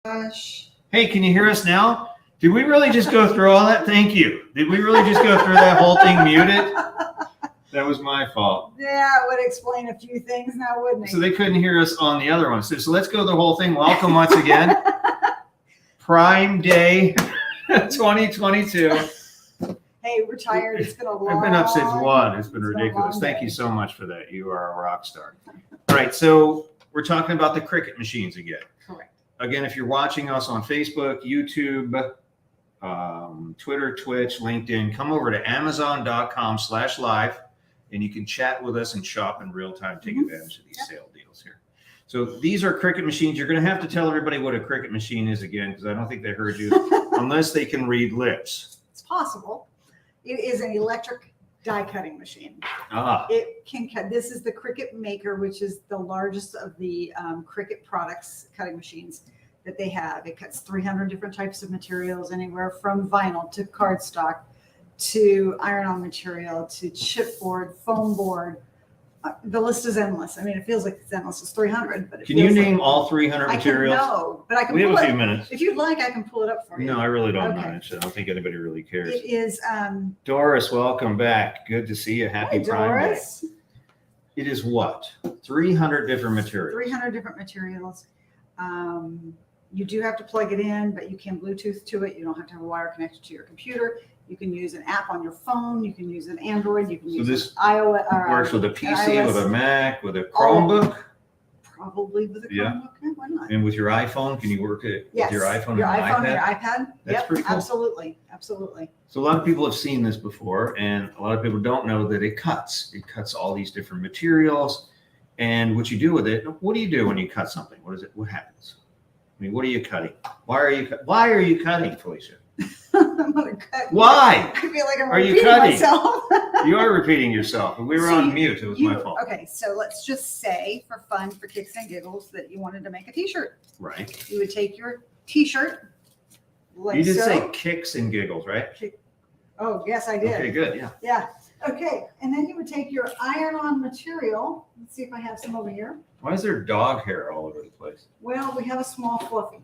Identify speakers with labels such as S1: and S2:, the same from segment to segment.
S1: gosh.
S2: Hey, can you hear us now? Did we really just go through all that? Thank you. Did we really just go through that whole thing muted? That was my fault.
S1: Yeah, it would explain a few things now, wouldn't it?
S2: So they couldn't hear us on the other one. So let's go the whole thing. Welcome once again. Prime Day 2022.
S1: Hey, we're tired. It's been a long
S2: I've been up since 1. It's been ridiculous. Thank you so much for that. You are a rock star. All right, so we're talking about the Cricut machines again.
S1: Correct.
S2: Again, if you're watching us on Facebook, YouTube, Twitter, Twitch, LinkedIn, come over to amazon.com/live and you can chat with us and shop in real time, take advantage of these sale deals here. So these are Cricut machines. You're going to have to tell everybody what a Cricut machine is again, because I don't think they heard you, unless they can read lips.
S1: It's possible. It is an electric die cutting machine. It can cut. This is the Cricut Maker, which is the largest of the Cricut products cutting machines that they have. It cuts 300 different types of materials, anywhere from vinyl to cardstock to iron-on material to chipboard, foam board. The list is endless. I mean, it feels like it's endless. It's 300, but
S2: can you name all 300 materials?
S1: No, but I can.
S2: We have a few minutes.
S1: If you'd like, I can pull it up for you.
S2: No, I really don't mind. I don't think anybody really cares.
S1: It is.
S2: Doris, welcome back. Good to see you. Happy Prime Day. It is what? 300 different materials. 300
S1: different materials. You do have to plug it in, but you can Bluetooth to it. You don't have to have a wire connected to your computer. You can use an app on your phone. You can use an Android. You can use
S2: this
S1: iOS.
S2: Works with a PC, iOS, with a Mac, with a Chromebook.
S1: Probably with a Chromebook. Yeah, why not?
S2: And with your iPhone, can you work it with your iPhone?
S1: Your iPhone and your iPad.
S2: That's pretty cool.
S1: Absolutely, absolutely.
S2: So a lot of people have seen this before, and a lot of people don't know that it cuts. It cuts all these different materials, and what you do with it. What do you do when you cut something? What is it? What happens? I mean, what are you cutting? Why are you cutting, Felicia?
S1: I'm gonna cut.
S2: Why?
S1: I feel like I'm
S2: repeating
S1: myself.
S2: You are repeating yourself. We were on mute. It was my fault.
S1: Okay, so let's just say, for fun, for kicks and giggles, that you wanted to make a T-shirt.
S2: Right.
S1: You would take your T-shirt.
S2: You did say kicks and giggles, right?
S1: Oh, yes, I did.
S2: Okay, good. Yeah.
S1: Yeah. Okay, and then you would take your iron-on material. Let's see if I have some over here.
S2: Why is there dog hair all over the place?
S1: Well, we have a small fluffy.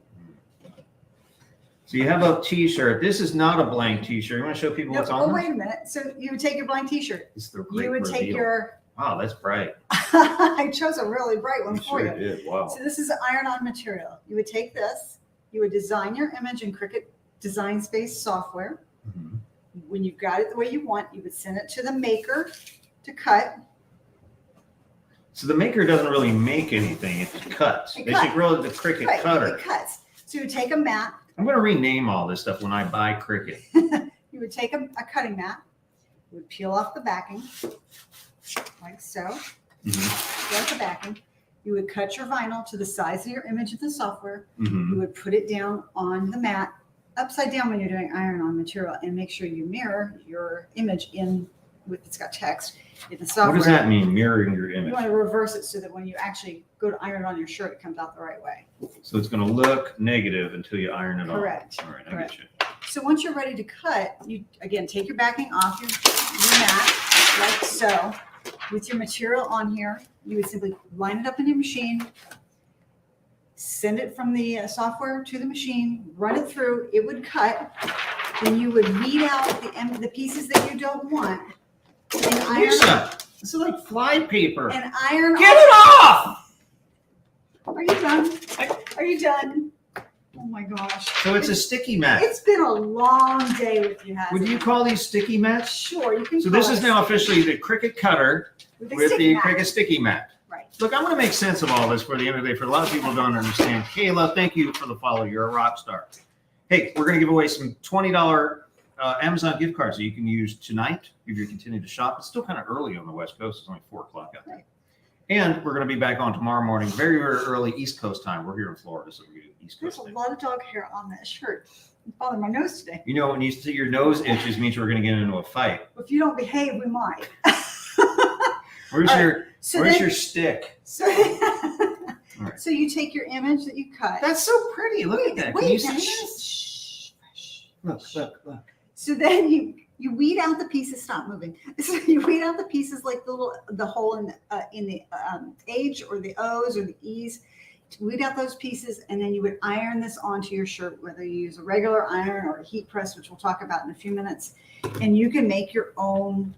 S2: So you have a T-shirt. This is not a blank T-shirt. You want to show people what's on?
S1: Oh, wait a minute. So you would take your blank T-shirt.
S2: You would take your. Wow, that's bright.
S1: I chose a really bright one for you.
S2: Sure did. Wow.
S1: So this is iron-on material. You would take this. You would design your image in Cricut Design Space software. Mm-hmm. When you've got it the way you want, you would send it to the maker to cut.
S2: So the maker doesn't really make anything; it cuts. They should grow the Cricut cutter.
S1: It cuts. So you would take a mat.
S2: I'm going to rename all this stuff when I buy Cricut.
S1: You would take a cutting mat. You would peel off the backing, like so. Mm-hmm. Peel off the backing. You would cut your vinyl to the size of your image in the software. Mm-hmm. You would put it down on the mat, upside down when you're doing iron-on material, and make sure you mirror your image in with it's got text in the software.
S2: What does that mean, mirroring your image?
S1: You want to reverse it so that when you actually go to iron on your shirt, it comes out the right way.
S2: So it's going to look negative until you iron it off.
S1: Correct.
S2: All right, I get you.
S1: So once you're ready to cut, you again take your backing off your mat like so. With your material on here, you would simply line it up in your machine, send it from the software to the machine, run it through. It would cut. Then you would weed out the pieces that you don't want. And iron.
S2: This is like fly paper.
S1: And iron.
S2: Get it off!
S1: Are you done? Are you done? Oh my gosh.
S2: So it's a sticky mat.
S1: It's been a long day with you, hasn't it?
S2: Would you call these sticky mats?
S1: Sure, you can.
S2: So this is now officially the Cricut cutter with the Cricut sticky mat.
S1: Right.
S2: Look, I'm going to make sense of all this for the end of the day. For a lot of people who don't understand. Kayla, thank you for the follow. You're a rock star. Hey, we're going to give away some $20 Amazon gift cards that you can use tonight if you continue to shop. It's still kind of early on the West Coast. It's only 4 o'clock out there. And we're going to be back on tomorrow morning, very, very early East Coast time. We're here in Florida, so we're going to East Coast.
S1: There's a lot of dog hair on that shirt. It's bothering my nose today.
S2: You know, when you see your nose itches, means we're going to get into a fight.
S1: If you don't behave, we might.
S2: Where's your stick?
S1: So, right. So you take your image that you cut.
S2: That's so pretty. Look at that.
S1: Wait,
S2: look.
S1: So then you weed out the pieces. Stop moving. So you weed out the pieces like the hole in the H or the O's or the E's. weed out those pieces, and then you would iron this onto your shirt, whether you use a regular iron or a heat press, which we'll talk about in a few minutes. And you can make your own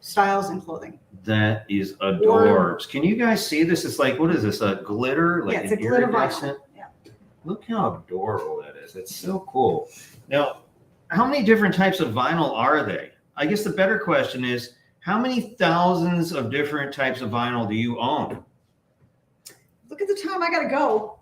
S1: styles and clothing.
S2: That is adorbs. Can you guys see this? It's like, what is this? A glitter? Like
S1: yeah, it's a glitter vinyl. Yeah.
S2: Look how adorable that is. It's so cool. Now, how many different types of vinyl are they? I guess the better question is, how many thousands of different types of vinyl do you own?
S1: Look at the time I gotta go.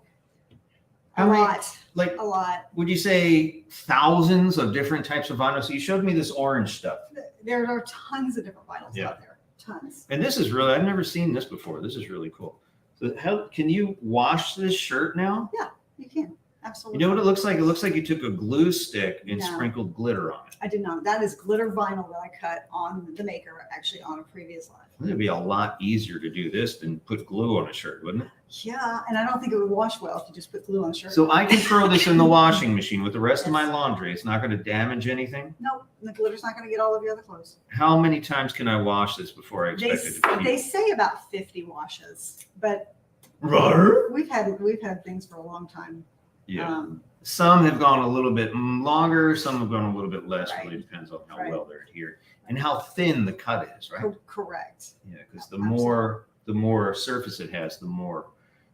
S2: How many? Like
S1: A lot.
S2: Would you say thousands of different types of vinyl? So you showed me this orange stuff.
S1: There are tons of different vinyls out there. Tons.
S2: And this is really, I've never seen this before. This is really cool. So how can you wash this shirt now?
S1: Yeah, you can. Absolutely.
S2: You know what it looks like? It looks like you took a glue stick and sprinkled glitter on it.
S1: I did not. That is glitter vinyl that I cut on the maker, actually on a previous live.
S2: It'd be a lot easier to do this than put glue on a shirt, wouldn't it?
S1: Yeah, and I don't think it would wash well if you just put glue on a shirt.
S2: So I can throw this in the washing machine with the rest of my laundry. It's not going to damage anything?
S1: Nope, the glitter's not going to get all of your other clothes.
S2: How many times can I wash this before I expect it to be?
S1: They say about 50 washes, but we've had things for a long time.
S2: Yeah. Some have gone a little bit longer. Some have gone a little bit less. Really depends on how well they're adhered and how thin the cut is, right?
S1: Correct.
S2: Yeah, because the more surface it has, the more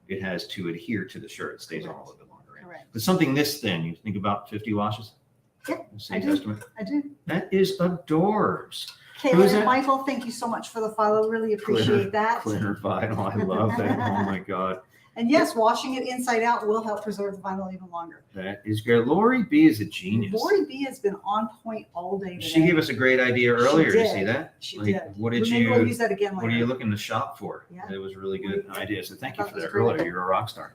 S2: it has to adhere to the shirt. It stays on a little bit longer. Right?
S1: Correct.
S2: But something this thin, you think about 50 washes?
S1: Yeah, I do. I do.
S2: That is adorbs.
S1: Kayla and Michael, thank you so much for the follow. Really appreciate that.
S2: Glitter vinyl. I love that. Oh my God.
S1: And yes, washing it inside out will help preserve the vinyl even longer.
S2: That is great. Lori B is a genius.
S1: Lori B has been on point all day today.
S2: She gave us a great idea earlier. Did you see that?
S1: She did.
S2: What did
S1: Maybe we'll use that again later.
S2: What are you looking to shop for?
S1: Yeah.
S2: It was a really good idea. So thank you for that earlier. You're a rock star.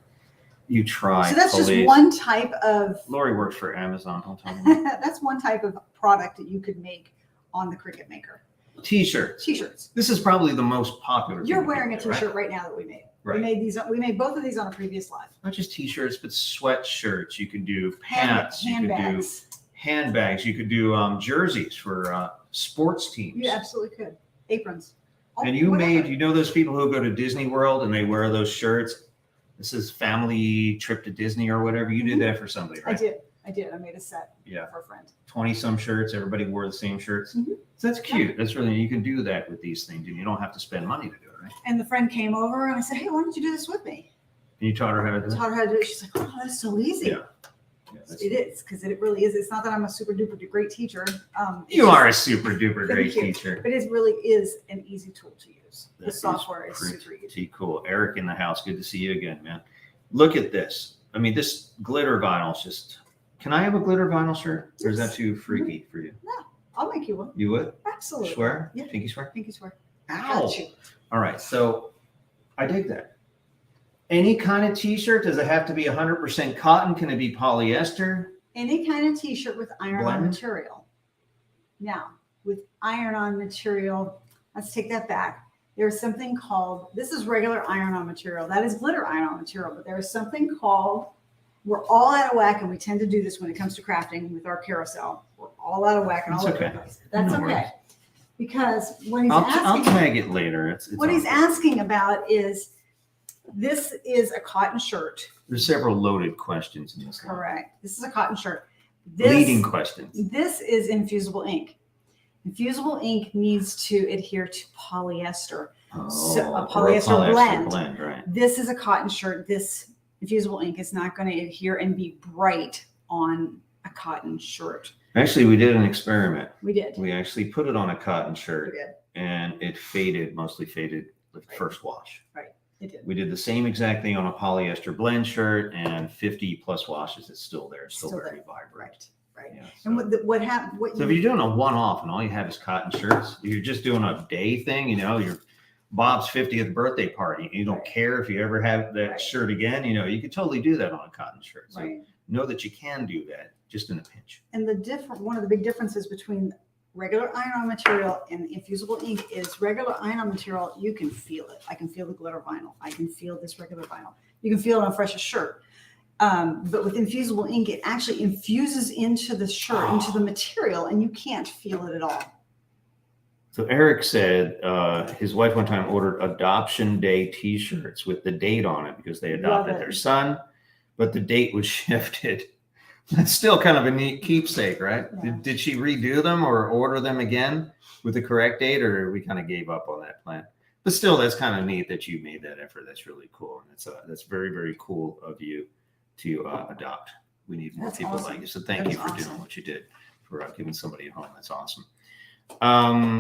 S2: You try.
S1: So that's just one type of.
S2: Lori works for Amazon. Don't tell me.
S1: That's one type of product that you could make on the Cricut Maker.
S2: T-shirts.
S1: T-shirts.
S2: This is probably the most popular.
S1: You're wearing a T-shirt right now that we made.
S2: Right.
S1: We made both of these on a previous live.
S2: Not just T-shirts, but sweatshirts. You could do pants.
S1: Handbags.
S2: You could do handbags. You could do jerseys for sports teams.
S1: You absolutely could. Aprons.
S2: And you know those people who go to Disney World and they wear those shirts? This is family trip to Disney or whatever. You did that for somebody, right?
S1: I did. I made a set for a friend.
S2: 20-some shirts. Everybody wore the same shirts. Mm-hmm. So that's cute. Yeah. That's really, you can do that with these things and you don't have to spend money to do it, right? And
S1: the friend came over and I said, hey, why don't you do this with me?
S2: And you taught her how to do it?
S1: I taught her how to do it. She's like, oh, that's so easy. Yeah. It is, because it really is. It's not that I'm a super duper great teacher.
S2: You are a super duper great teacher.
S1: But it really is an easy tool to use. The software is super easy.
S2: Pretty cool. Eric in the house. Good to see you again, man. Look at this. I mean, this glitter vinyl is just. Can I have a glitter vinyl shirt? Or is that too freaky for you?
S1: No, I'll make you one.
S2: You would?
S1: Absolutely.
S2: Swear?
S1: Yeah.
S2: Pinky swear?
S1: Pinky swear.
S2: Ow. All right. So I dig that. Any kind of t-shirt, does it have to be 100% cotton? Can it be polyester?
S1: Any kind of t-shirt with iron-on material. Now, with iron-on material, let's take that back. There's something called, this is regular iron-on material. That is glitter iron-on material, but there is something called, we're all out of whack, and we tend to do this when it comes to crafting with our carousel. We're all out of whack and all over the place. That's okay. Because when he's asking,
S2: I'll tag it later. It's
S1: what he's asking about is, this is a cotton shirt.
S2: There's several loaded questions in this.
S1: Correct. This is a cotton shirt.
S2: Leading questions.
S1: This is infusible ink. Infusible ink needs to adhere to polyester. So a polyester blend.
S2: Right.
S1: This is a cotton shirt. This infusible ink is not going to adhere and be bright on a cotton shirt.
S2: Actually, we did an experiment.
S1: We did.
S2: We actually put it on a cotton shirt.
S1: We did.
S2: And it faded, mostly faded with the first wash.
S1: Right. It did.
S2: We did the same exact thing on a polyester blend shirt, and 50 plus washes. It's still there. It's still very vibrant.
S1: Right.
S2: Yeah, so.
S1: And what happened?
S2: So if you're doing a one-off and all you have is cotton shirts, you're just doing a day thing. You know, your Bob's 50th birthday party. You don't care if you ever have that shirt again. You know, you could totally do that on a cotton shirt. So know that you can do that just in a pinch.
S1: And one of the big differences between regular iron-on material and infusible ink is regular iron-on material, you can feel it. I can feel the glitter vinyl. I can feel this regular vinyl. You can feel it on a fresh shirt. But with infusible ink, it actually infuses into the shirt, into the material, and you can't feel it at all.
S2: So Eric said his wife one time ordered Adoption Day T-shirts with the date on it because they adopted their son, but the date was shifted. That's still kind of a neat keepsake, right?
S1: Yeah.
S2: Did she redo them or order them again with the correct date, or we kind of gave up on that plan? But still, that's kind of neat that you made that effort. That's really cool. And that's very, very cool of you to adopt. We need more people like you. So thank you for doing what you did for giving somebody a home. That's awesome.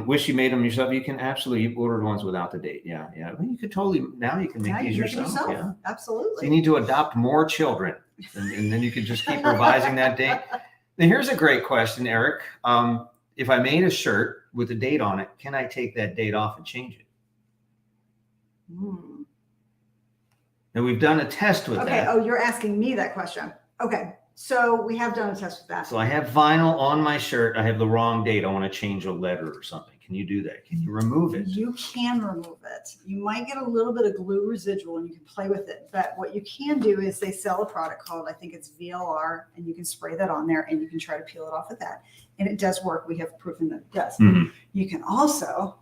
S2: Wish you made them yourself. You can absolutely, you ordered ones without the date. Yeah. Well, you could totally, now you can make these yourself. Yeah.
S1: Absolutely.
S2: So you need to adopt more children and then you can just keep revising that date. Now here's a great question, Eric. If I made a shirt with a date on it, can I take that date off and change it? Now we've done a test with that.
S1: Okay. Oh, you're asking me that question. Okay. So we have done a test with that.
S2: So I have vinyl on my shirt. I have the wrong date. I want to change a letter or something. Can you do that? Can you remove it?
S1: You can remove it. You might get a little bit of glue residual and you can play with it. But what you can do is they sell a product called, I think it's VLR, and you can spray that on there and you can try to peel it off with that. And it does work. We have proven that it does.
S2: Mm-hmm.
S1: You can also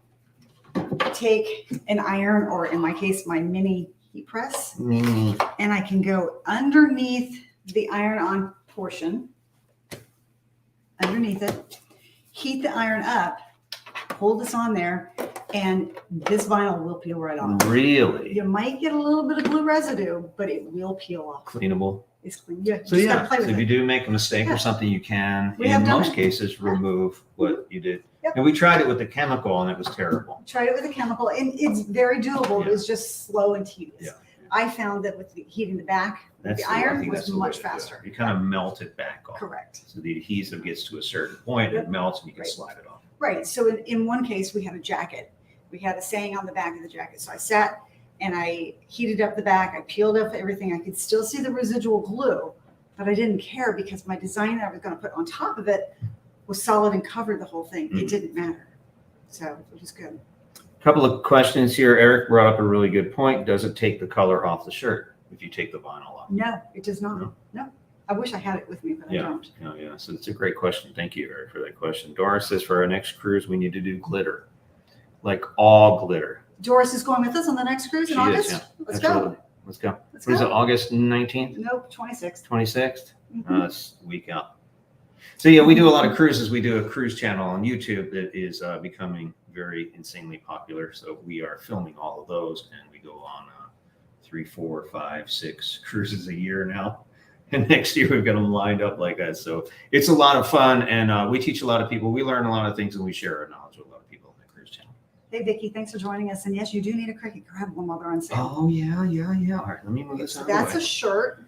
S1: take an iron, or in my case, my mini heat press, and I can go underneath the iron-on portion, underneath it, heat the iron up, hold this on there, and this vinyl will peel right off.
S2: Really?
S1: You might get a little bit of glue residue, but it will peel off.
S2: Cleanable.
S1: It's clean. Yeah.
S2: So yeah, so if you do make a mistake or something, you can, in most cases, remove what you did.
S1: Yep.
S2: And we tried it with the chemical and it was terrible.
S1: Tried it with a chemical, and it's very doable.
S2: Yeah.
S1: It was just slow and tedious.
S2: Yeah.
S1: I found that with the heating the back, the iron was much faster.
S2: You kind of melt it back off.
S1: Correct.
S2: So the adhesive gets to a certain point,
S1: Yep.
S2: it melts, and you can slide it off.
S1: Right. So in one case, we had a jacket. We had a saying on the back of the jacket. So I sat and I heated up the back. I peeled up everything. I could still see the residual glue, but I didn't care because my design that I was going to put on top of it was solid and covered the whole thing. It didn't matter. So it was good.
S2: A couple of questions here. Eric brought up a really good point. Does it take the color off the shirt if you take the vinyl off?
S1: No, it does not. No. I wish I had it with me, but I don't.
S2: Yeah. So it's a great question. Thank you, Eric, for that question. Doris says for our next cruise, we need to do glitter, like all glitter.
S1: Doris is going with us on the next cruise in August.
S2: Yeah.
S1: Let's
S2: Absolutely.
S1: go.
S2: Let's go.
S1: Let's
S2: What is
S1: go.
S2: it, August 19th?
S1: Nope, 26th.
S2: 26th?
S1: Mhm.
S2: That's a week out. So yeah, we do a lot of cruises. We do a cruise channel on YouTube that is becoming very insanely popular. So we are filming all of those, and we go on 3, 4, 5, 6 cruises a year now. And next year we've got them lined up like that. So it's a lot of fun, and we teach a lot of people. We learn a lot of things, and we share our knowledge with a lot of people on the cruise channel.
S1: Hey, Vicki, thanks for joining us. And yes, you do need a Cricut. Grab one while they're on sale.
S2: Oh yeah. All right, let me move this
S1: So
S2: out of the
S1: that's
S2: way.
S1: a shirt.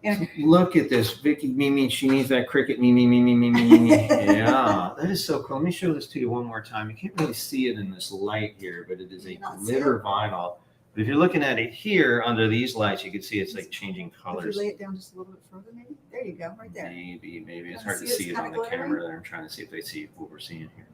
S1: And
S2: Look at this, Vicky. Mimi, she needs that Cricut. Me. Yeah, that is so cool. Let me show this to you one more time. You can't really see it in this light here, but it is a glitter vinyl. But if you're looking at it here under these lights, you can see it's like changing
S1: if
S2: colors.
S1: you lay it down just a little bit further, maybe. There you go, right there.
S2: Maybe. It's
S1: Wanna
S2: hard to
S1: see it's
S2: see it
S1: kinda
S2: on the
S1: glittery?
S2: camera there. I'm trying to see if they see what we're seeing here.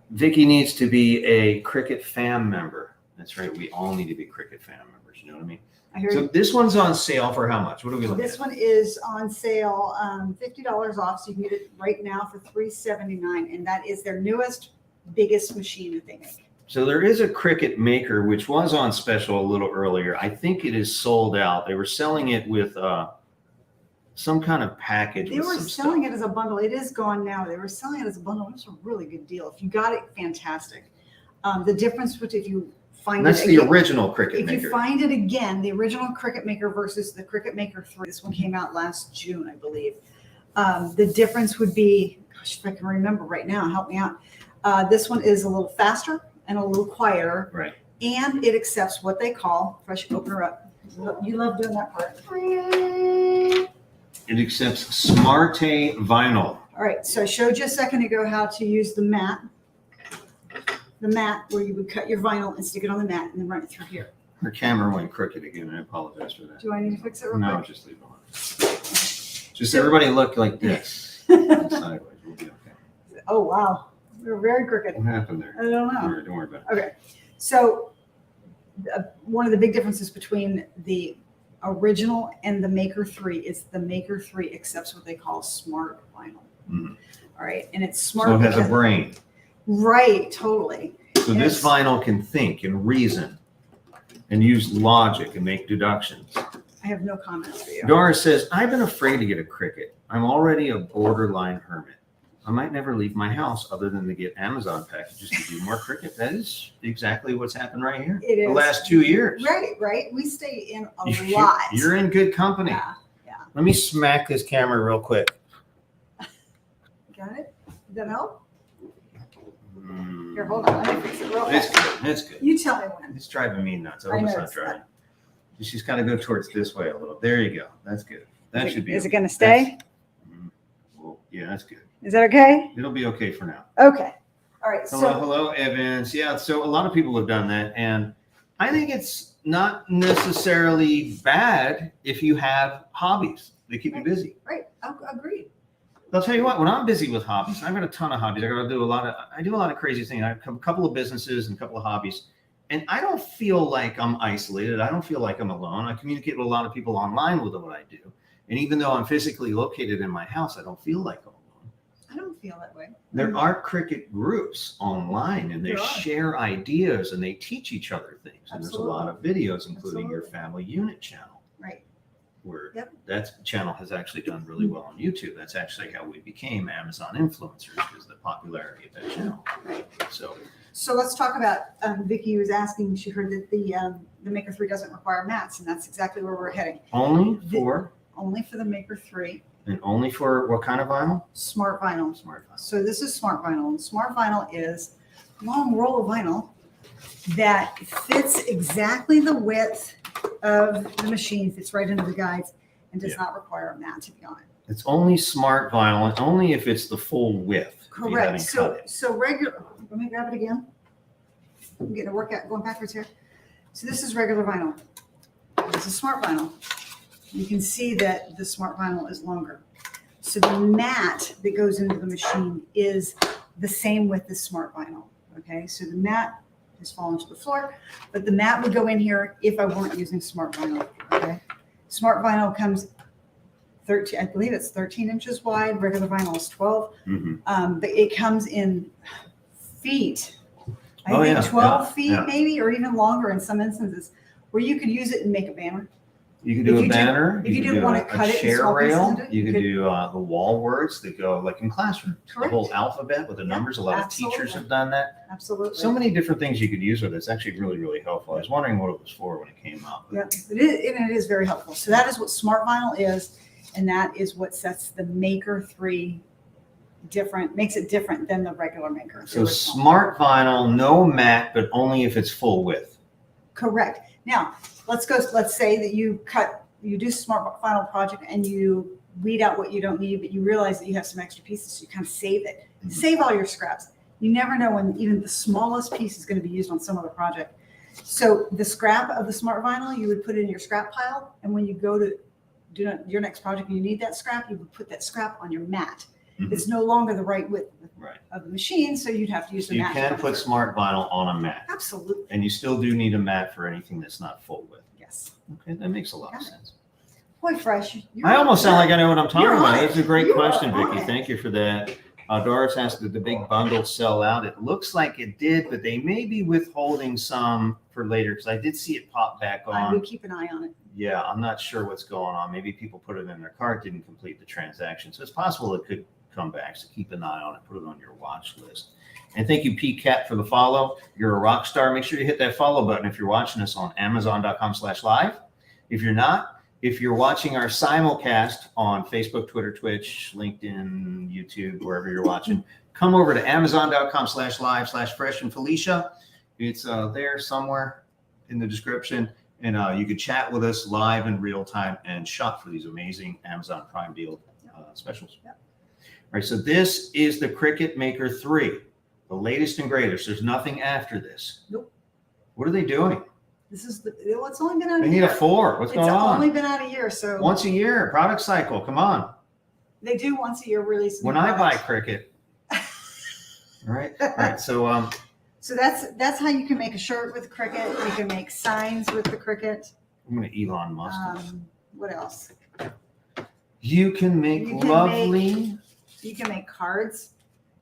S2: Vicky needs to be a Cricut fam member. That's right. We all need to be Cricut fam members. You know what I mean?
S1: I hear
S2: So
S1: you.
S2: this one's on sale for how much? What are we looking
S1: This
S2: at?
S1: one is on sale, $50 off. So you can get it right now for $379, and that is their newest, biggest machine that they make.
S2: So there is a Cricut maker, which was on special a little earlier. I think it is sold out. They were selling it with some kind of package.
S1: They
S2: with
S1: were
S2: some
S1: selling
S2: stuff.
S1: it as a bundle. It is gone now. They were selling it as a bundle. It was a really good deal. If you got it, fantastic. The difference with if you find
S2: And that's
S1: it
S2: the
S1: again,
S2: original Cricut
S1: if
S2: maker.
S1: you find it again, the original Cricut Maker versus the Cricut Maker 3, this one came out last June, I believe. The difference would be, gosh, if I can remember right now, help me out. This one is a little faster and a little quieter,
S2: Right.
S1: and it accepts what they call, if I should open her up. You love doing that part.
S2: It accepts Smarte vinyl.
S1: All right, so I showed you a second ago how to use the mat. The mat where you would cut your vinyl and stick it on the mat and then run it through here.
S2: Her camera went crooked again. I apologize for that.
S1: Do I need to fix it real
S2: No,
S1: quick?
S2: just leave it on. Just everybody look like this. Sideways. We'll be okay.
S1: Oh, wow. We're very crooked.
S2: What happened there?
S1: I don't know.
S2: Don't worry about it.
S1: Okay, so one of the big differences between the original and the Maker 3 is the Maker 3 accepts what they call smart vinyl.
S2: Mhm.
S1: All right, and it's smart.
S2: So it has a
S1: because
S2: brain.
S1: Right, totally.
S2: So this vinyl can think and reason and use logic and make deductions.
S1: I have no comments for you.
S2: Doris says, I've been afraid to get a Cricut. I'm already a borderline hermit. I might never leave my house other than to get Amazon packages to do more Cricut. That is exactly what's happened right here.
S1: It is.
S2: The last 2 years.
S1: Right. We stay in a lot.
S2: You're in good company.
S1: Yeah.
S2: Let me smack this camera real quick.
S1: Got it? Did that help? Here, hold on. Let me fix it real
S2: It's
S1: fast.
S2: good. It's good.
S1: You tell me when.
S2: It's driving me nuts. I
S1: I
S2: hope
S1: know
S2: it's not
S1: it's
S2: driving. She's got to go towards this way a little. There you go. That's good. That should be.
S1: Is it going to stay?
S2: Well, yeah, that's good.
S1: Is that okay?
S2: It'll be okay for now.
S1: Okay. All right.
S2: Hello, Evans. Yeah, so a lot of people have done that, and I think it's not necessarily bad if you have hobbies that keep you busy.
S1: Right. Agreed.
S2: I'll tell you what, when I'm busy with hobbies, I've got a ton of hobbies. I do a lot of crazy things. I have a couple of businesses and a couple of hobbies, and I don't feel like I'm isolated. I don't feel like I'm alone. I communicate with a lot of people online with what I do, and even though I'm physically located in my house, I don't feel like I'm alone.
S1: I don't feel that way.
S2: There are Cricut groups online, and they
S1: There are.
S2: share ideas and they teach each other things. And there's a lot of videos, including your
S1: Absolutely.
S2: family unit channel,
S1: Right.
S2: where
S1: Yep.
S2: that channel has actually done really well on YouTube. That's actually how we became Amazon influencers, is the popularity of that channel.
S1: Right.
S2: So
S1: let's talk about, Vicki was asking, she heard that the Maker 3 doesn't require mats, and that's exactly where we're heading.
S2: only for
S1: the Maker 3.
S2: and only for what kind of vinyl?
S1: Smart vinyl.
S2: Smart vinyl.
S1: So this is smart vinyl, and smart vinyl is a long roll of vinyl that fits exactly the width of the machine, fits right into the guides, and does not require a mat to be on it.
S2: It's only smart vinyl, and only if it's the full width. if you haven't
S1: Correct.
S2: cut it.
S1: So regular, let me grab it again. I'm getting a workout going backwards here. So this is regular vinyl. This is smart vinyl. You can see that the smart vinyl is longer. So the mat that goes into the machine is the same with the smart vinyl. Okay, so the mat has fallen to the floor, but the mat would go in here if I weren't using smart vinyl. Okay, smart vinyl comes 13, I believe it's 13 inches wide. Regular vinyl is 12. But it comes in feet. I think 12 feet maybe, or even longer in some instances, where you could use it and make a banner.
S2: You could do a banner.
S1: If you didn't want to cut it,
S2: share rail. You could do the wall words that go like in classroom.
S1: Correct.
S2: The whole alphabet with the numbers. A lot of teachers have done that.
S1: Absolutely.
S2: So many different things you could use with it. It's actually really, really helpful. I was wondering what it was for when it came out.
S1: Yeah, it is very helpful. So that is what smart vinyl is, and that is what sets the Maker 3 different, makes it different than the regular Maker.
S2: So smart vinyl, no mat, but only if it's full width.
S1: Correct. Now, let's say that you do smart vinyl project and you weed out what you don't need, but you realize that you have some extra pieces, so you kind of save it. Save all your scraps. You never know when even the smallest piece is going to be used on some other project. So the scrap of the smart vinyl, you would put it in your scrap pile, and when you go to do your next project and you need that scrap, you would put that scrap on your mat. It's no longer the right width of the machine, so you'd have to use the mat.
S2: You can put smart vinyl on a mat.
S1: Absolutely.
S2: And you still do need a mat for anything that's not full width.
S1: Yes.
S2: Okay, that makes a lot of sense.
S1: Boy, Fresh.
S2: I almost sound like I know what I'm talking
S1: You're
S2: about.
S1: on it.
S2: That's a great
S1: You
S2: question,
S1: are on
S2: Vicki.
S1: it.
S2: Thank you for that. Doris asked, did the big bundle sell out? It looks like it did, but they may be withholding some for later because I did see it pop back
S1: I
S2: on.
S1: would keep an eye on it.
S2: Yeah, I'm not sure what's going on. Maybe people put it in their cart, didn't complete the transaction. So it's possible it could come back. So keep an eye on it. Put it on your watch list. And thank you, PCAT, for the follow. You're a rock star. Make sure you hit that follow button if you're watching us on Amazon.com/live. If you're not, if you're watching our simulcast on Facebook, Twitter, Twitch, LinkedIn, YouTube, wherever you're watching, come over to Amazon.com/live/Fresh and Felicia. It's there somewhere in the description. And you can chat with us live in real time and shop for these amazing Amazon Prime deal specials.
S1: Yep.
S2: All right, so this is the Cricut Maker 3, the latest and greatest. There's nothing after this.
S1: Nope.
S2: What are they doing?
S1: This is it's only been out
S2: They
S1: a
S2: need
S1: year.
S2: a 4. What's going
S1: It's
S2: on?
S1: only been out a year, so
S2: Once a year, product cycle. Come on.
S1: they do once a year release.
S2: When I buy Cricut. All right. All right. So
S1: So that's how you can make a shirt with Cricut. You can make signs with the Cricut.
S2: I'm going to Elon Musk.
S1: What else?
S2: You can make
S1: You can
S2: lovely.
S1: You can make cards.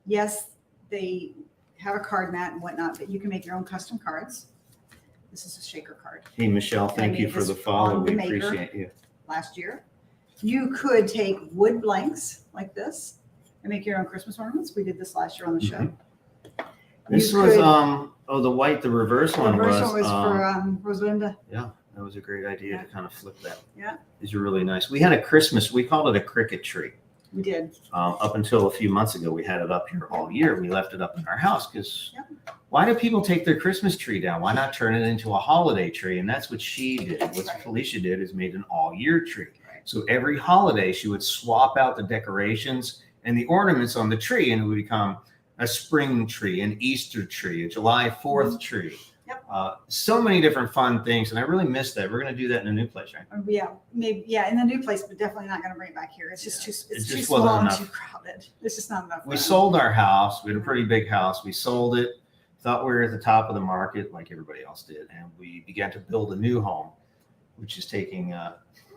S1: Yes, they have a card mat and whatnot, but you can make your own custom cards. This is a shaker card.
S2: Hey, Michelle, thank you for the follow. We appreciate you.
S1: Last year. You could take wood blanks like this and make your own Christmas ornaments. We did this last year on the show.
S2: This was, the white, the reverse one was.
S1: The reverse one was for Rosalinda.
S2: Yeah, that was a great idea to kind of flip that.
S1: Yeah.
S2: These are really nice. We had a Christmas, we called it a Cricut tree.
S1: We did.
S2: Up until a few months ago, we had it up here all year. We left it up in our house because why do people take their Christmas tree down? Why not turn it into a holiday tree? And that's what she did. What Felicia did is made an all-year tree. Right. So every holiday, she would swap out the decorations and the ornaments on the tree, and it would become a spring tree, an Easter tree, a July 4th tree. Yep. So many different fun things, and I really miss that. We're going to do that in a new place, right?
S1: Yeah, maybe. Yeah, in the new place, but definitely not going to bring it back here. It's just too. It's too
S2: just
S1: small
S2: wasn't
S1: and
S2: enough.
S1: too crowded. It's just not enough.
S2: We sold our house. We had a pretty big house. We sold it. Thought we were at the top of the market, like everybody else did, and we began to build a new home, which is taking a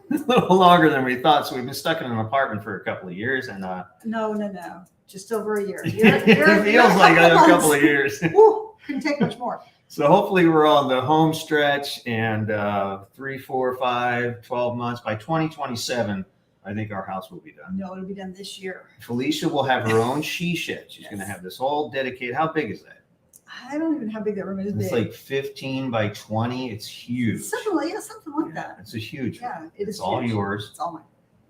S2: little longer than we thought. So we've been stuck in an apartment for a couple of years, and
S1: no, just over a year.
S2: It feels like a couple of years.
S1: Ooh, couldn't take much more.
S2: So hopefully we're on the home stretch, and 3, 4, 5, 12 months. By 2027, I think our house will be done.
S1: No, it'll be done this year.
S2: Felicia will have her own she shed. She's going to have this whole dedicated. How big is that?
S1: I don't even know how big that room is.
S2: It's like 15 by 20. It's huge.
S1: Something like that.
S2: It's a huge room.
S1: Yeah,
S2: it's all yours.
S1: It's all mine.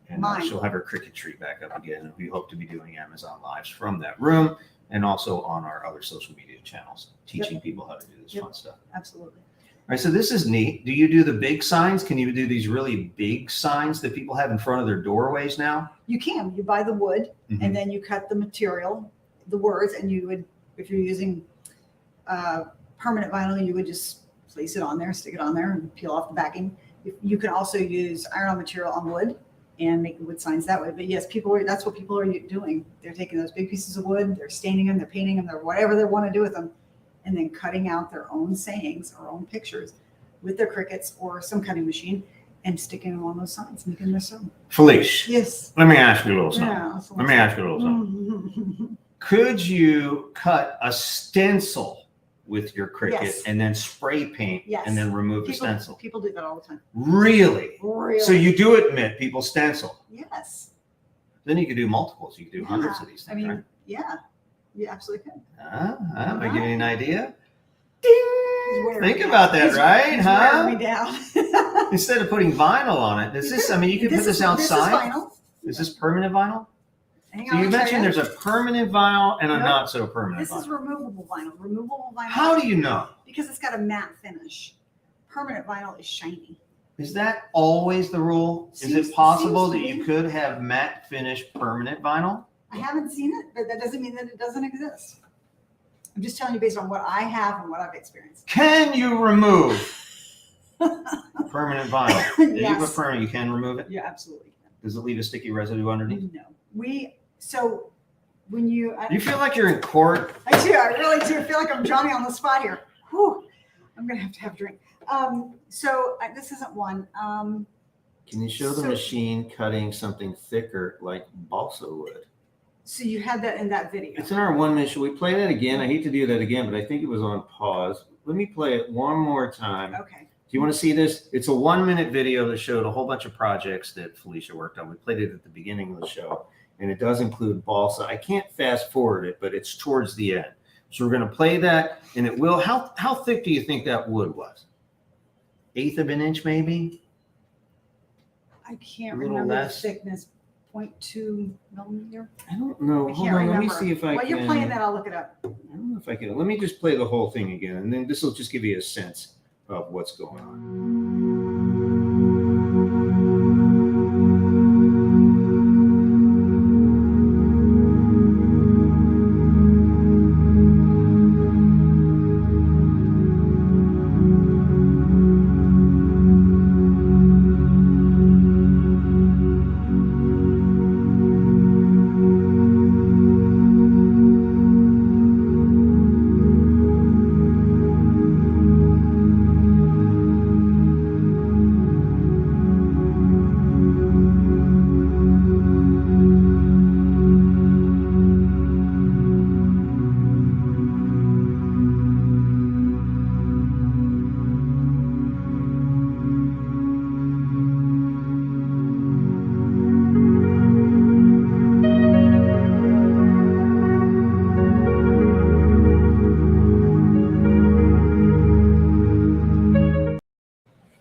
S2: And she'll have her Cricut tree back up again. And we hope to be doing Amazon Lives from that room and also on our other social media channels, teaching people how to do this fun stuff.
S1: Absolutely.
S2: All right, so this is neat. Do you do the big signs? Can you do these really big signs that people have in front of their doorways now?
S1: You can. You buy the wood and then you cut the material, the words, and you would, if you're using permanent vinyl, you would just place it on there, stick it on there, and peel off the backing. You can also use iron-on material on wood and make the wood signs that way. But yes, that's what people are doing. They're taking those big pieces of wood, they're staining them, they're painting them, they're whatever they want to do with them, and then cutting out their own sayings or own pictures with their Cricuts or some cutting machine and sticking them on those signs, making their song.
S2: Felicia.
S1: Yes.
S2: Let me ask you a little something.
S1: Yeah,
S2: Let me ask you a little something. Could you cut a stencil with your Cricut and then spray paint and then remove the stencil?
S1: People do that all the time.
S2: Really? So you do admit people stencil?
S1: Yes.
S2: Then you could do multiples. You could do hundreds of these things, right?
S1: Yeah. You absolutely could.
S2: Am I giving you an idea? Ding! Think about that, right?
S1: Wearing me down.
S2: Instead of putting vinyl on it, is this, I mean, you could put this outside. Is this permanent vinyl? So you mentioned there's a permanent vinyl and a not so permanent vinyl.
S1: This is removable vinyl. Removable vinyl.
S2: How do you know?
S1: Because it's got a matte finish. Permanent vinyl is shiny.
S2: Is that always the rule? Is it possible that you could have matte finish permanent vinyl?
S1: I haven't seen it, but that doesn't mean that it doesn't exist. I'm just telling you based on what I have and what I've experienced.
S2: Can you remove permanent vinyl? If
S1: Yes.
S2: you put permanent, you can remove it?
S1: You absolutely can.
S2: Does it leave a sticky residue underneath?
S1: No. So when you
S2: feel like you're in court?
S1: I do. I really do. I feel like I'm Johnny on the spot here. Whew. I'm going to have a drink. This isn't one.
S2: Can you show the machine cutting something thicker like balsa wood?
S1: So you had that in that video.
S2: It's in our 1 minute. Should we play that again? I hate to do that again, but I think it was on pause. Let me play it one more time.
S1: Okay.
S2: Do you want to see this? It's a 1 minute video that showed a whole bunch of projects that Felicia worked on. We played it at the beginning of the show, and it does include balsa. I can't fast forward it, but it's towards the end. So we're going to play that, and it will. How thick do you think that wood was? 1/8 of an inch, maybe?
S1: I can't remember the thickness. 0.2 millimeter.
S2: I don't know. Hold on. Let me see if I can.
S1: While you're playing that, I'll look it up.
S2: I don't know if I can. Let me just play the whole thing again, and then this will just give you a sense of what's going on.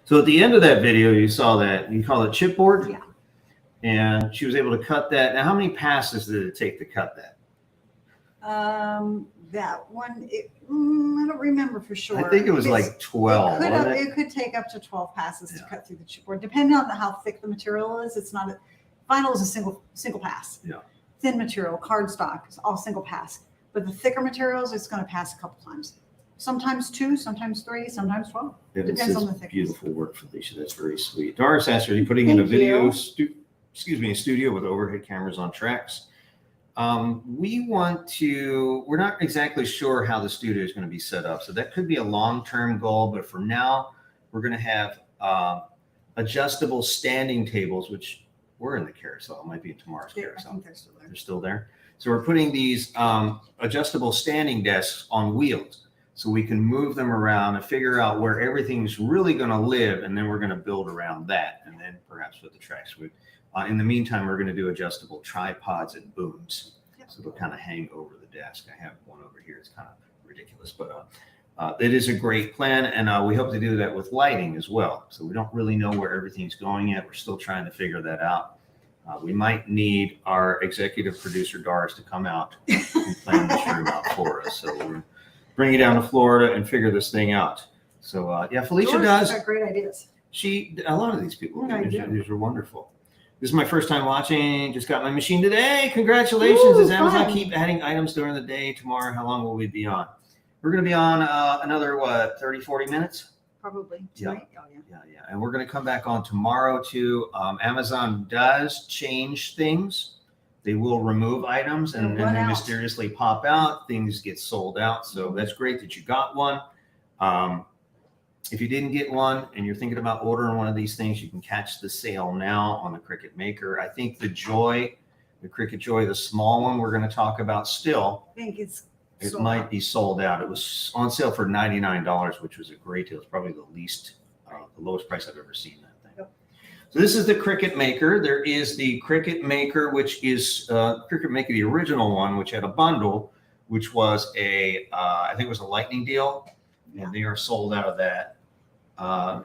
S2: So at the end of that video, you saw that you call it chipboard.
S1: Yeah.
S2: And she was able to cut that. Now, how many passes did it take to cut that?
S1: That one, I don't remember for sure.
S2: I think it was like 12.
S1: It could take up to 12 passes to cut through the chipboard, depending on how thick the material is. It's not vinyl is a single pass.
S2: Yeah.
S1: Thin material, cardstock, is all single pass. But the thicker materials, it's going to pass a couple times. Sometimes 2, sometimes 3, sometimes 12. Depends on the thickness. Beautiful
S2: work, Felicia. That's very sweet. Doris asked, are you putting in a video studio with overhead cameras on tracks? We're not exactly sure how the studio is going to be set up. So that could be a long-term goal, but for now, we're going to have adjustable standing tables, which were in the carousel. It might be in tomorrow's carousel.
S1: I think they're still there.
S2: They're still there. So we're putting these adjustable standing desks on wheels so we can move them around and figure out where everything's really going to live. And then we're going to build around that. And then perhaps with the tracks. In the meantime, we're going to do adjustable tripods and booms. Yep. So they'll kind of hang over the desk. I have one over here. It's kind of ridiculous, but it is a great plan. And we hope to do that with lighting as well. So we don't really know where everything's going yet. We're still trying to figure that out. We might need our executive producer, Doris, to come out and plan this room out for us. So we're bring you down to Florida and figure this thing out. So yeah, Felicia does.
S1: Got great ideas.
S2: A lot of these people,
S1: Yeah,
S2: these are wonderful. This is my first time watching. Just got my machine today. Congratulations. Does Amazon keep adding items during the day? Tomorrow, how long will we be on? We're going to be on another, 30, 40 minutes?
S1: Probably tonight. Yeah. Oh,
S2: yeah. And we're going to come back on tomorrow too. Amazon does change things. They will remove items and then they mysteriously pop out. Things get sold out. So that's great that you got one. If you didn't get one and you're thinking about ordering one of these things, you can catch the sale now on the Cricut Maker. I think the Cricut Joy, the small one we're going to talk about still,
S1: I think it
S2: might be sold out. It was on sale for $99, which was a great deal. It's probably the lowest price I've ever seen that thing. Yep. So this is the Cricut Maker. There is the Cricut Maker, which is Cricut Maker, the original one, which had a bundle, which was I think it was a lightning deal. And they are sold out of that.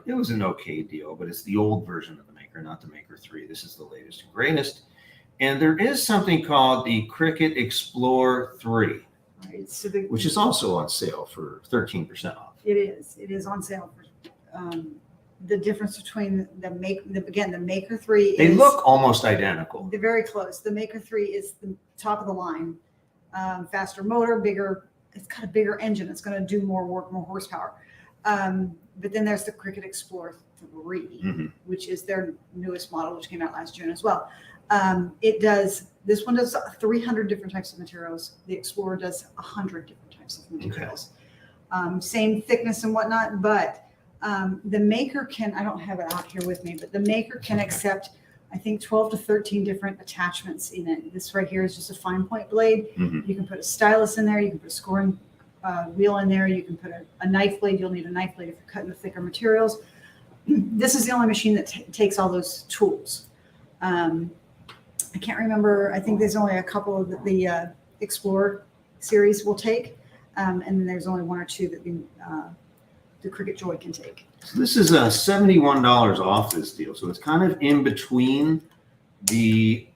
S2: It was an okay deal, but it's the old version of the Maker, not the Maker 3. This is the latest and greatest. And there is something called the Cricut Explore 3, right, so which is also on sale for 13% off.
S1: It is. It is on sale. The difference between the Maker 3
S2: they look almost identical.
S1: They're very close. The Maker 3 is the top of the line, faster motor, bigger. It's got a bigger engine. It's going to do more work, more horsepower. But then there's the Cricut Explore 3, which is their newest model, which came out last June as well. This one does 300 different types of materials. The Explorer does 100 different types of materials. Okay. Same thickness and whatnot, but the Maker I don't have it out here with me, but the Maker can accept, I think, 12 to 13 different attachments in it. This right here is just a fine point blade. You can put a stylus in there. You can put a scoring wheel in there. You can put a knife blade. You'll need a knife blade if you're cutting the thicker materials. This is the only machine that takes all those tools. I can't remember. I think there's only a couple of the Explorer series will take. And then there's only 1 or 2 that the Cricut Joy can take.
S2: So this is $71 off this deal. So it's kind of in between the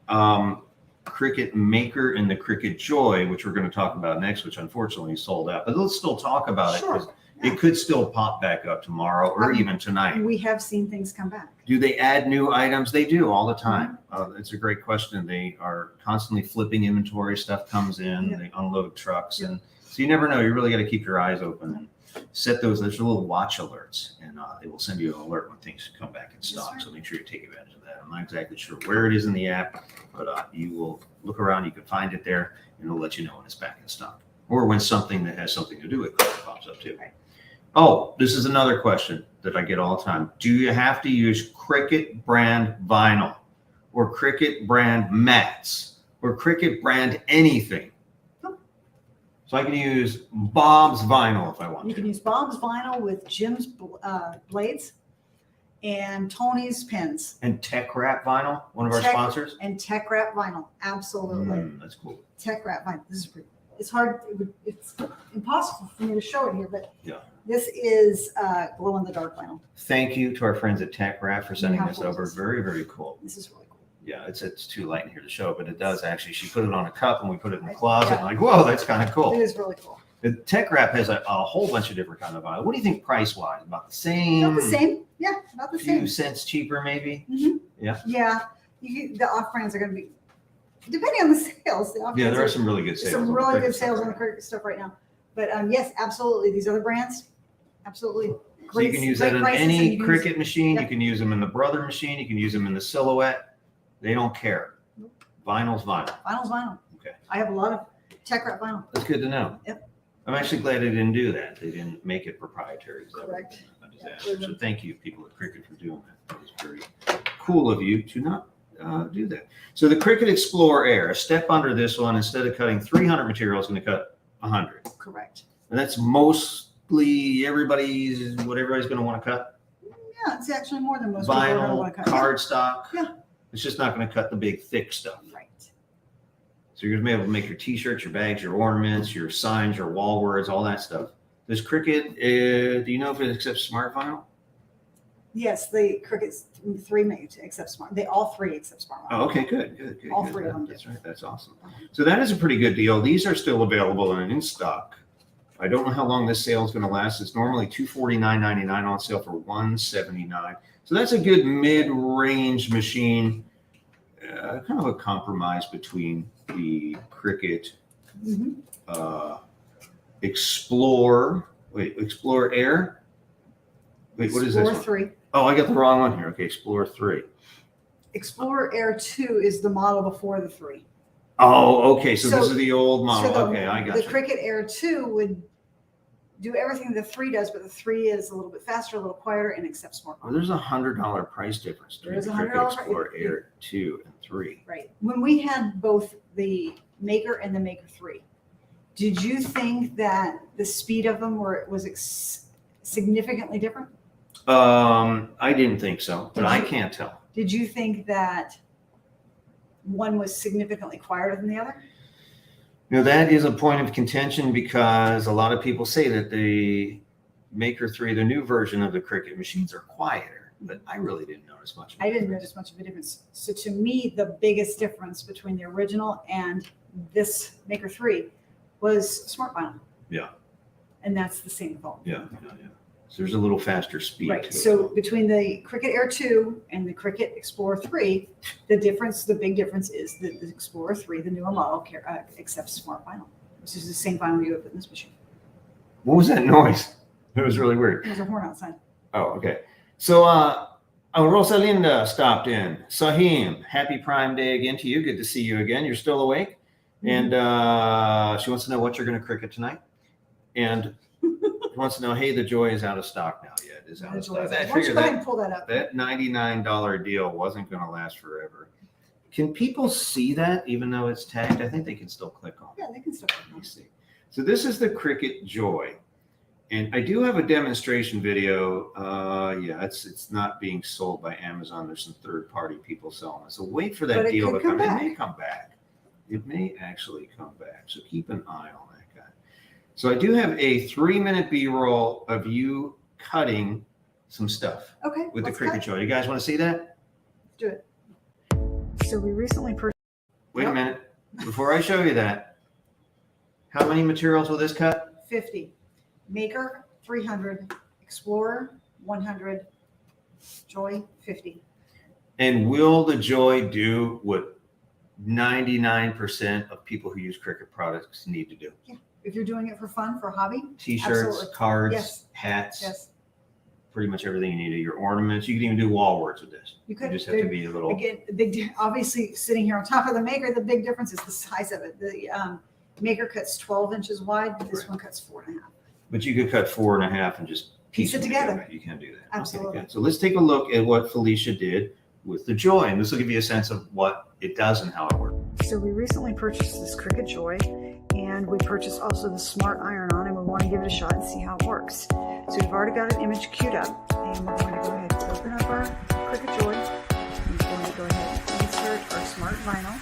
S2: Cricut Maker and the Cricut Joy, which we're going to talk about next, which unfortunately is sold out. But let's still talk about it because it could still pop back up tomorrow or even tonight.
S1: We have seen things come back.
S2: Do they add new items? They do all the time. It's a great question. They are constantly flipping inventory. Stuff comes in. They unload trucks. And so you never know. You really got to keep your eyes open and set those. There's little watch alerts, and they will send you an alert when things come back in stock. So make sure you take advantage of that. I'm not exactly sure where it is in the app, but you will look around. You can find it there, and it'll let you know when it's back in stock or when something that has something to do with it pops up too. Right. Oh, this is another question that I get all the time. Do you have to use Cricut brand vinyl or Cricut brand mats or Cricut brand anything? So I can use Bob's vinyl if I want to.
S1: You can use Bob's vinyl with Jim's blades and Tony's pens.
S2: And Tech Wrap vinyl, one of our sponsors.
S1: And Tech Wrap vinyl, absolutely.
S2: That's cool.
S1: Tech Wrap vinyl. This is pretty. It's hard. It's impossible for me to show it here, but This is glow in the dark vinyl.
S2: Thank you to our friends at Tech Wrap for sending this over.
S1: This?
S2: Very, very cool.
S1: This is really cool.
S2: Yeah, it's too light in here to show, but it does actually. She put it on a cup and we put it in the closet. Yeah. Like, whoa, that's kind of cool.
S1: It is really cool.
S2: The Tech Wrap has a whole bunch of different kind of vinyl. What do you think price-wise? About the same?
S1: About the same. Yeah, about the same.
S2: A few cents cheaper, maybe?
S1: Mm-hmm.
S2: Yeah.
S1: Yeah. The off brands are going to be, depending on the sales.
S2: There are some really good sales.
S1: Some really good sales on the Cricut stuff right now. But yes, absolutely. These other brands, absolutely.
S2: So you can use that in any Cricut machine. Yep. You can use them in the Brother machine. You can use them in the Silhouette. They don't care. Vinyl's vinyl.
S1: Vinyl's vinyl.
S2: Okay.
S1: I have a lot of Tech Wrap vinyl.
S2: That's good to know.
S1: Yep.
S2: I'm actually glad they didn't do that. They didn't make it proprietary.
S1: Correct.
S2: So thank you, people at Cricut, for doing that. It was very cool of you to not do that. So the Cricut Explore Air, a step under this one, instead of cutting 300 materials, going to cut 100.
S1: Correct.
S2: And that's mostly everybody's what everybody's going to want to cut.
S1: Yeah, it's actually more than most people are going to want to cut.
S2: Cardstock.
S1: Yeah.
S2: It's just not going to cut the big, thick stuff.
S1: Right.
S2: So you're going to be able to make your T-shirts, your bags, your ornaments, your signs, your wall words, all that stuff. Does Cricut, do you know if it accepts smart vinyl?
S1: Yes, the Cricut 3 accept smart. They all 3 accept smart vinyl.
S2: Oh, okay, good.
S1: All 3 of them do.
S2: That's right. That's awesome. So that is a pretty good deal. These are still available and in stock. I don't know how long this sale is going to last. It's normally $249.99 on sale for $179. So that's a good mid-range machine, kind of a compromise between the Cricut Explore Air. Wait, what is this?
S1: Explore 3.
S2: Oh, I got the wrong one here. Okay, Explore 3.
S1: Explorer Air 2 is the model before the 3.
S2: Oh, okay. So this is the old model.
S1: So
S2: okay, I got
S1: the
S2: you.
S1: Cricut Air 2 would do everything the 3 does, but the 3 is a little bit faster, a little quieter, and accepts more.
S2: Well, there's $100 price difference between the Cricut Explore Air 2 and 3.
S1: Right. When we had both the Maker and the Maker 3, did you think that the speed of them was significantly different?
S2: I didn't think so, but I can't tell.
S1: Did you think that one was significantly quieter than the other?
S2: That is a point of contention because a lot of people say that the Maker 3, the new version of the Cricut machines, are quieter, but I really didn't notice much.
S1: I didn't notice much of a difference. So to me, the biggest difference between the original and this Maker 3 was smart vinyl.
S2: Yeah.
S1: And that's the same with all.
S2: Yeah. So there's a little faster speed.
S1: Right. So between the Cricut Air 2 and the Cricut Explorer 3, the big difference is that the Explorer 3, the newer model, accepts smart vinyl, which is the same vinyl you have in this machine.
S2: What was that noise? It was really weird.
S1: There's a horn outside.
S2: Oh, okay. So Rosalinda stopped in. Sahim, happy Prime Day again to you. Good to see you again. You're still awake. And she wants to know what you're going to Cricut tonight. And she wants to know, hey, the Joy is out of stock now yet. Is out of stock.
S1: Why don't you go ahead and pull that up?
S2: That $99 deal wasn't going to last forever. Can people see that even though it's tagged? I think they can still click on it.
S1: Yeah, they can still click on
S2: it. See. So this is the Cricut Joy. And I do have a demonstration video. It's not being sold by Amazon. There's some third-party people selling it. So wait for that deal to come. It may come back. It may actually come back. So keep an eye on that guy. So I do have a 3-minute B-roll of you cutting some stuff.
S1: Okay.
S2: With the Cricut Joy. You guys want to see that?
S1: Do it. So we recently purchased.
S2: Wait a minute. Before I show you that, how many materials will this cut?
S1: 50. Maker 300, Explorer 100, Joy 50.
S2: And will the Joy do what 99% of people who use Cricut products need to do?
S1: Yeah. If you're doing it for fun, for a hobby.
S2: T-shirts,
S1: absolutely.
S2: cards, hats.
S1: Yes.
S2: Pretty much everything you need. Your ornaments. You can even do wall words with this.
S1: You could
S2: just have to be a little.
S1: Again, obviously sitting here on top of the Maker, the big difference is the size of it. The Maker cuts 12 inches wide. This one cuts 4.5.
S2: But you could cut 4.5 and just
S1: piece it together.
S2: You can do that.
S1: Absolutely.
S2: Okay, so let's take a look at what Felicia did with the Joy, and this will give you a sense of what it does and how it works.
S1: So we recently purchased this Cricut Joy, and we purchased also the Smart Iron-On, and we want to give it a shot and see how it works. So we've already got an image queued up, and we're going to go ahead and open up our Cricut Joy. And we're going to go ahead and insert our Smart Vinyl.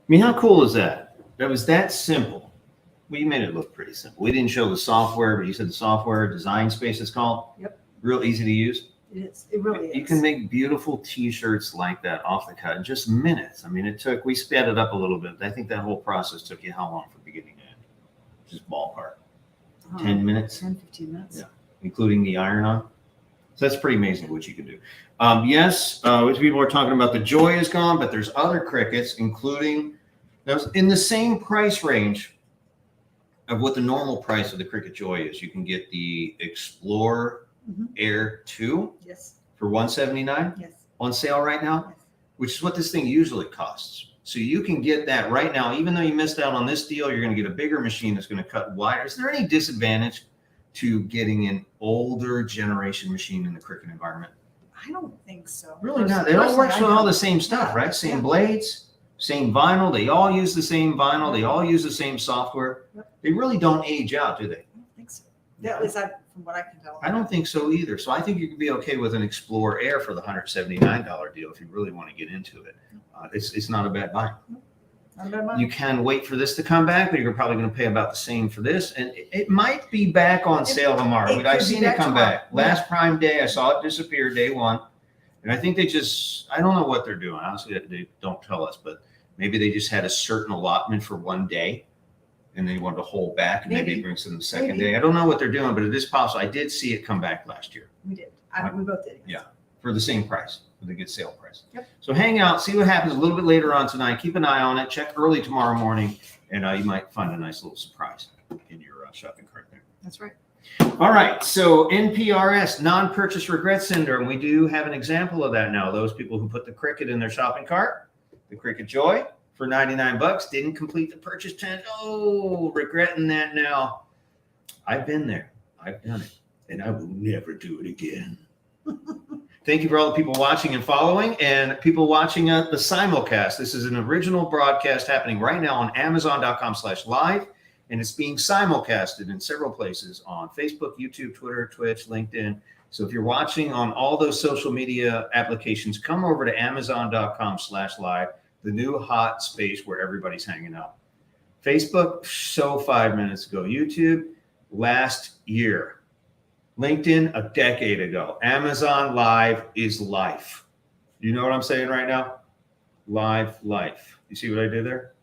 S2: mean, how cool is that? That was that simple. We made it look pretty simple. We didn't show the software, but you said the software Design Space is called.
S1: Yep.
S2: Real easy to use.
S1: It is. It really is.
S2: You can make beautiful T-shirts like that off the cut in just minutes. I mean, we sped it up a little bit. I think that whole process took you how long from beginning to end? Just ballpark. 10 minutes?
S1: 10, 15 minutes.
S2: Yeah. Including the iron on. So that's pretty amazing what you can do. Yes, which people are talking about the Joy is gone, but there's other Cricuts, including those in the same price range of what the normal price of the Cricut Joy is. You can get the Explorer Air 2 for $179 on sale right now, which is what this thing usually costs. So you can get that right now. Even though you missed out on this deal, you're going to get a bigger machine that's going to cut wider. Is there any disadvantage to getting an older generation machine in the Cricut environment?
S1: I don't think so.
S2: Really not. It all works with all the same stuff, right? Same blades, same vinyl. They all use the same vinyl. They all use the same software. They really don't age out, do they?
S1: I don't think so. At least from what I can tell.
S2: I don't think so either. So I think you could be okay with an Explorer Air for the $179 deal if you really want to get into it. It's not a bad buy.
S1: Not a bad buy.
S2: You can wait for this to come back, but you're probably going to pay about the same for this. And it might be back on sale tomorrow. I've seen it come back. Last Prime Day, I saw it disappear day one. And I think I don't know what they're doing. Honestly, they don't tell us, but maybe they just had a certain allotment for one day and they wanted to hold back and maybe it brings them the second day. I don't know what they're doing, but it is possible. I did see it come back last year.
S1: We did. We both did.
S2: Yeah. For the same price, for the good sale price.
S1: Yep.
S2: So hang out, see what happens a little bit later on tonight. Keep an eye on it. Check early tomorrow morning, and you might find a nice little surprise in your shopping cart there.
S1: That's right.
S2: All right. So NPRS, non-purchase regret syndrome. We do have an example of that now. Those people who put the Cricut in their shopping cart, the Cricut Joy for $99, didn't complete the purchase plan. Oh, regretting that now. I've been there. I've done it, and I will never do it again. Thank you for all the people watching and following and people watching the simulcast. This is an original broadcast happening right now on Amazon.com/live, and it's being simulcasted in several places on Facebook, YouTube, Twitter, Twitch, LinkedIn. So if you're watching on all those social media applications, come over to Amazon.com/live, the new hot space where everybody's hanging out. Facebook, 5 minutes ago. YouTube, last year. LinkedIn, a decade ago. Amazon Live is life. You know what I'm saying right now? Live life. You see what I did there?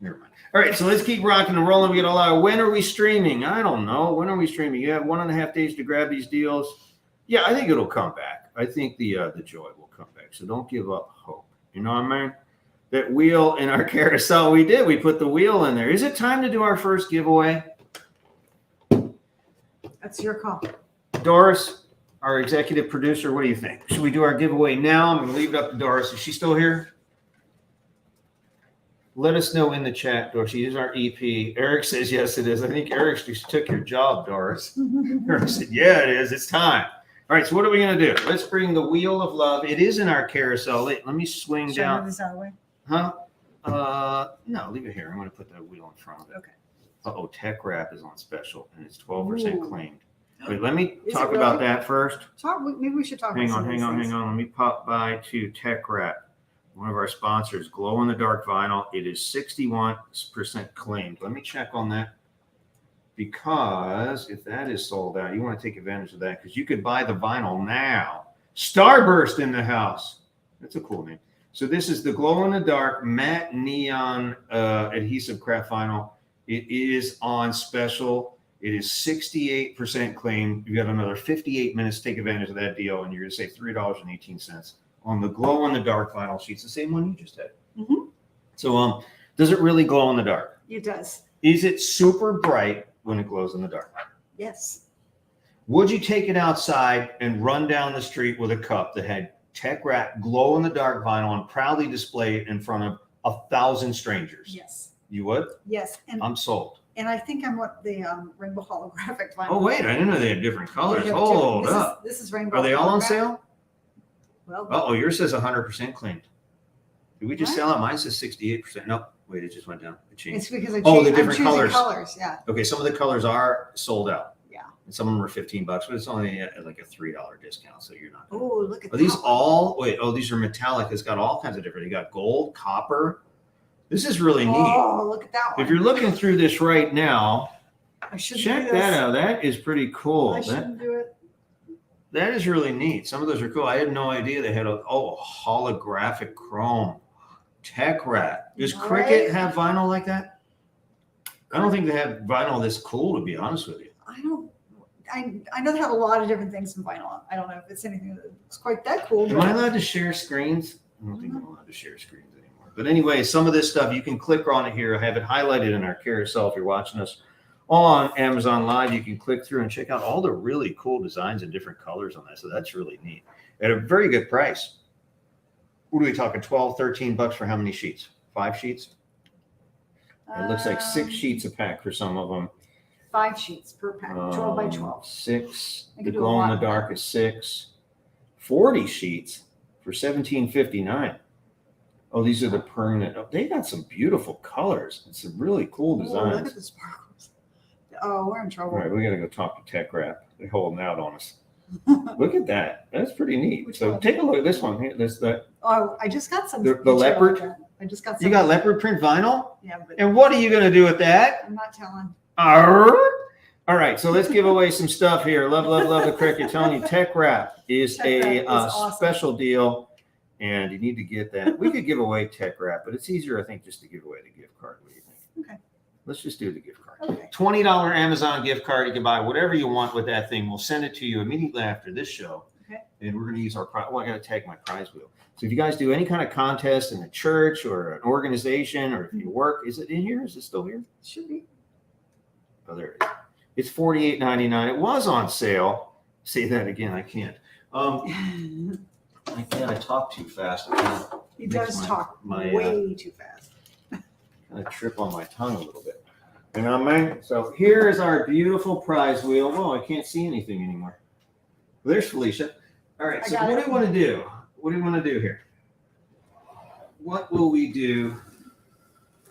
S2: Never mind. All right, so let's keep rocking and rolling. We get a lot of, when are we streaming? I don't know. When are we streaming? You have 1.5 days to grab these deals. Yeah, I think it'll come back. I think the Joy will come back. So don't give up hope. You know what I mean? That wheel in our carousel, we did. We put the wheel in there. Is it time to do our first giveaway?
S1: That's your call.
S2: Doris, our executive producer, what do you think? Should we do our giveaway now? I'm going to leave it up to Doris. Is she still here? Let us know in the chat, Doris. She is our EP. Eric says, yes, it is. I think Eric just took your job, Doris. Eric said, yeah, it is. It's time. All right, so what are we going to do? Let's bring the wheel of love. It is in our carousel. Let me swing down.
S1: Move this out of the way?
S2: Huh? No, leave it here. I'm going to put that wheel in front of it.
S1: Okay.
S2: Uh-oh, Tech Wrap is on special, and it's 12%
S1: Ooh.
S2: claimed. Wait, let me
S1: Is
S2: talk
S1: it
S2: about
S1: really?
S2: that first.
S1: Maybe we should talk
S2: Hang
S1: about
S2: on. Let me pop by to Tech Wrap, one of our sponsors, Glow in the Dark Vinyl. It is 61% claimed. Let me check on that, because if that is sold out, you want to take advantage of that, because you could buy the vinyl now. Starburst in the house. That's a cool name. So this is the Glow in the Dark matte neon adhesive craft vinyl. It is on special. It is 68% claimed. You got another 58 minutes to take advantage of that deal, and you're going to save $3.18 on the glow in the dark vinyl sheets, the same one you just had.
S1: Mm-hmm.
S2: So, does it really glow in the dark?
S1: It does.
S2: Is it super bright when it glows in the dark?
S1: Yes.
S2: Would you take it outside and run down the street with a cup that had Tech Wrap glow in the dark vinyl and proudly display it in front of 1,000 strangers?
S1: Yes.
S2: You would?
S1: Yes. And
S2: I'm sold.
S1: And I think I'm what the rainbow holographic vinyl.
S2: Oh, wait. I didn't know they had different colors.
S1: They have
S2: Hold
S1: two.
S2: up.
S1: This is rainbow.
S2: Are they all on
S1: holographic.
S2: sale?
S1: Well,
S2: Oh, yours says 100% claimed. Did we just
S1: What?
S2: sell it? Mine says 68%. No, wait, it just went down. It changed.
S1: it's because
S2: Oh, the
S1: I'm
S2: different
S1: choosing
S2: colors.
S1: Yeah.
S2: Okay, some of the colors are sold out.
S1: Yeah.
S2: And some of them are $15, but it's only at like a $3 discount, so you're not.
S1: Oh, look at
S2: Are
S1: that.
S2: these all? Wait, these are metallic. It's got all kinds of different. You got gold, copper, This is really neat.
S1: Oh, look at that one.
S2: If you're looking through this right now,
S1: I shouldn't
S2: check
S1: do
S2: that
S1: this.
S2: out. That is pretty cool.
S1: I shouldn't do it.
S2: That is really neat. Some of those are cool. I had no idea they had a holographic chrome tech wrap. Does Cricut have vinyl like that? I don't think they have vinyl this cool, to be honest with you.
S1: I know they have a lot of different things in vinyl. I don't know if it's anything that's quite that cool.
S2: Am I allowed to share screens? I don't think I'm allowed to share screens anymore. But anyway, some of this stuff, you can click on it here. I have it highlighted in our carousel. If you're watching us on Amazon Live, you can click through and check out all the really cool designs and different colors on that. So that's really neat at a very good price. What are we talking? 12, 13 bucks for how many sheets? 5 sheets? It looks like 6 sheets a pack for some of them.
S1: 5 sheets per pack, 12 by 12.
S2: 6. The glow in the dark is 6. 40 sheets for $17.59. Oh, these are the permanent. Oh, they got some beautiful colors and some really cool designs.
S1: Look at the sparkles. Oh, we're in trouble.
S2: All right, we got to go talk to Tech Wrap. They're holding out on us. Look at that. That's pretty neat.
S1: Which
S2: so
S1: one?
S2: Take a look at this one here.
S1: Oh, I just got some.
S2: The leopard.
S1: Like I just got some.
S2: You got leopard print vinyl?
S1: Yeah, but
S2: And what are you going to do with that?
S1: I'm not telling.
S2: Arr! All right, so let's give away some stuff here. Love the Cricut. Telling you, Tech Wrap is
S1: awesome.
S2: special deal, and you need to get that. We could give away Tech Wrap, but it's easier, I think, just to give away the gift card. What do you think?
S1: Okay.
S2: Let's just do the gift card.
S1: Okay.
S2: $20 Amazon gift card. You can buy whatever you want with that thing. We'll send it to you immediately after this show. Okay. And we're going to use our prize. Well, I got to tag my prize wheel. So if you guys do any kind of contest in a church or an organization, or if you work, is it in here? Is it still here?
S1: It should be.
S2: Oh, there it is. It's $48.99. It was on sale. Say that again. I can't. I talk too fast.
S1: He does talk way too fast.
S2: I trip on my tongue a little bit. You know what I mean? So here is our beautiful prize wheel. Oh, I can't see anything anymore. There's Felicia. All right. So what do you want to do? What do you want to do here? What will we do?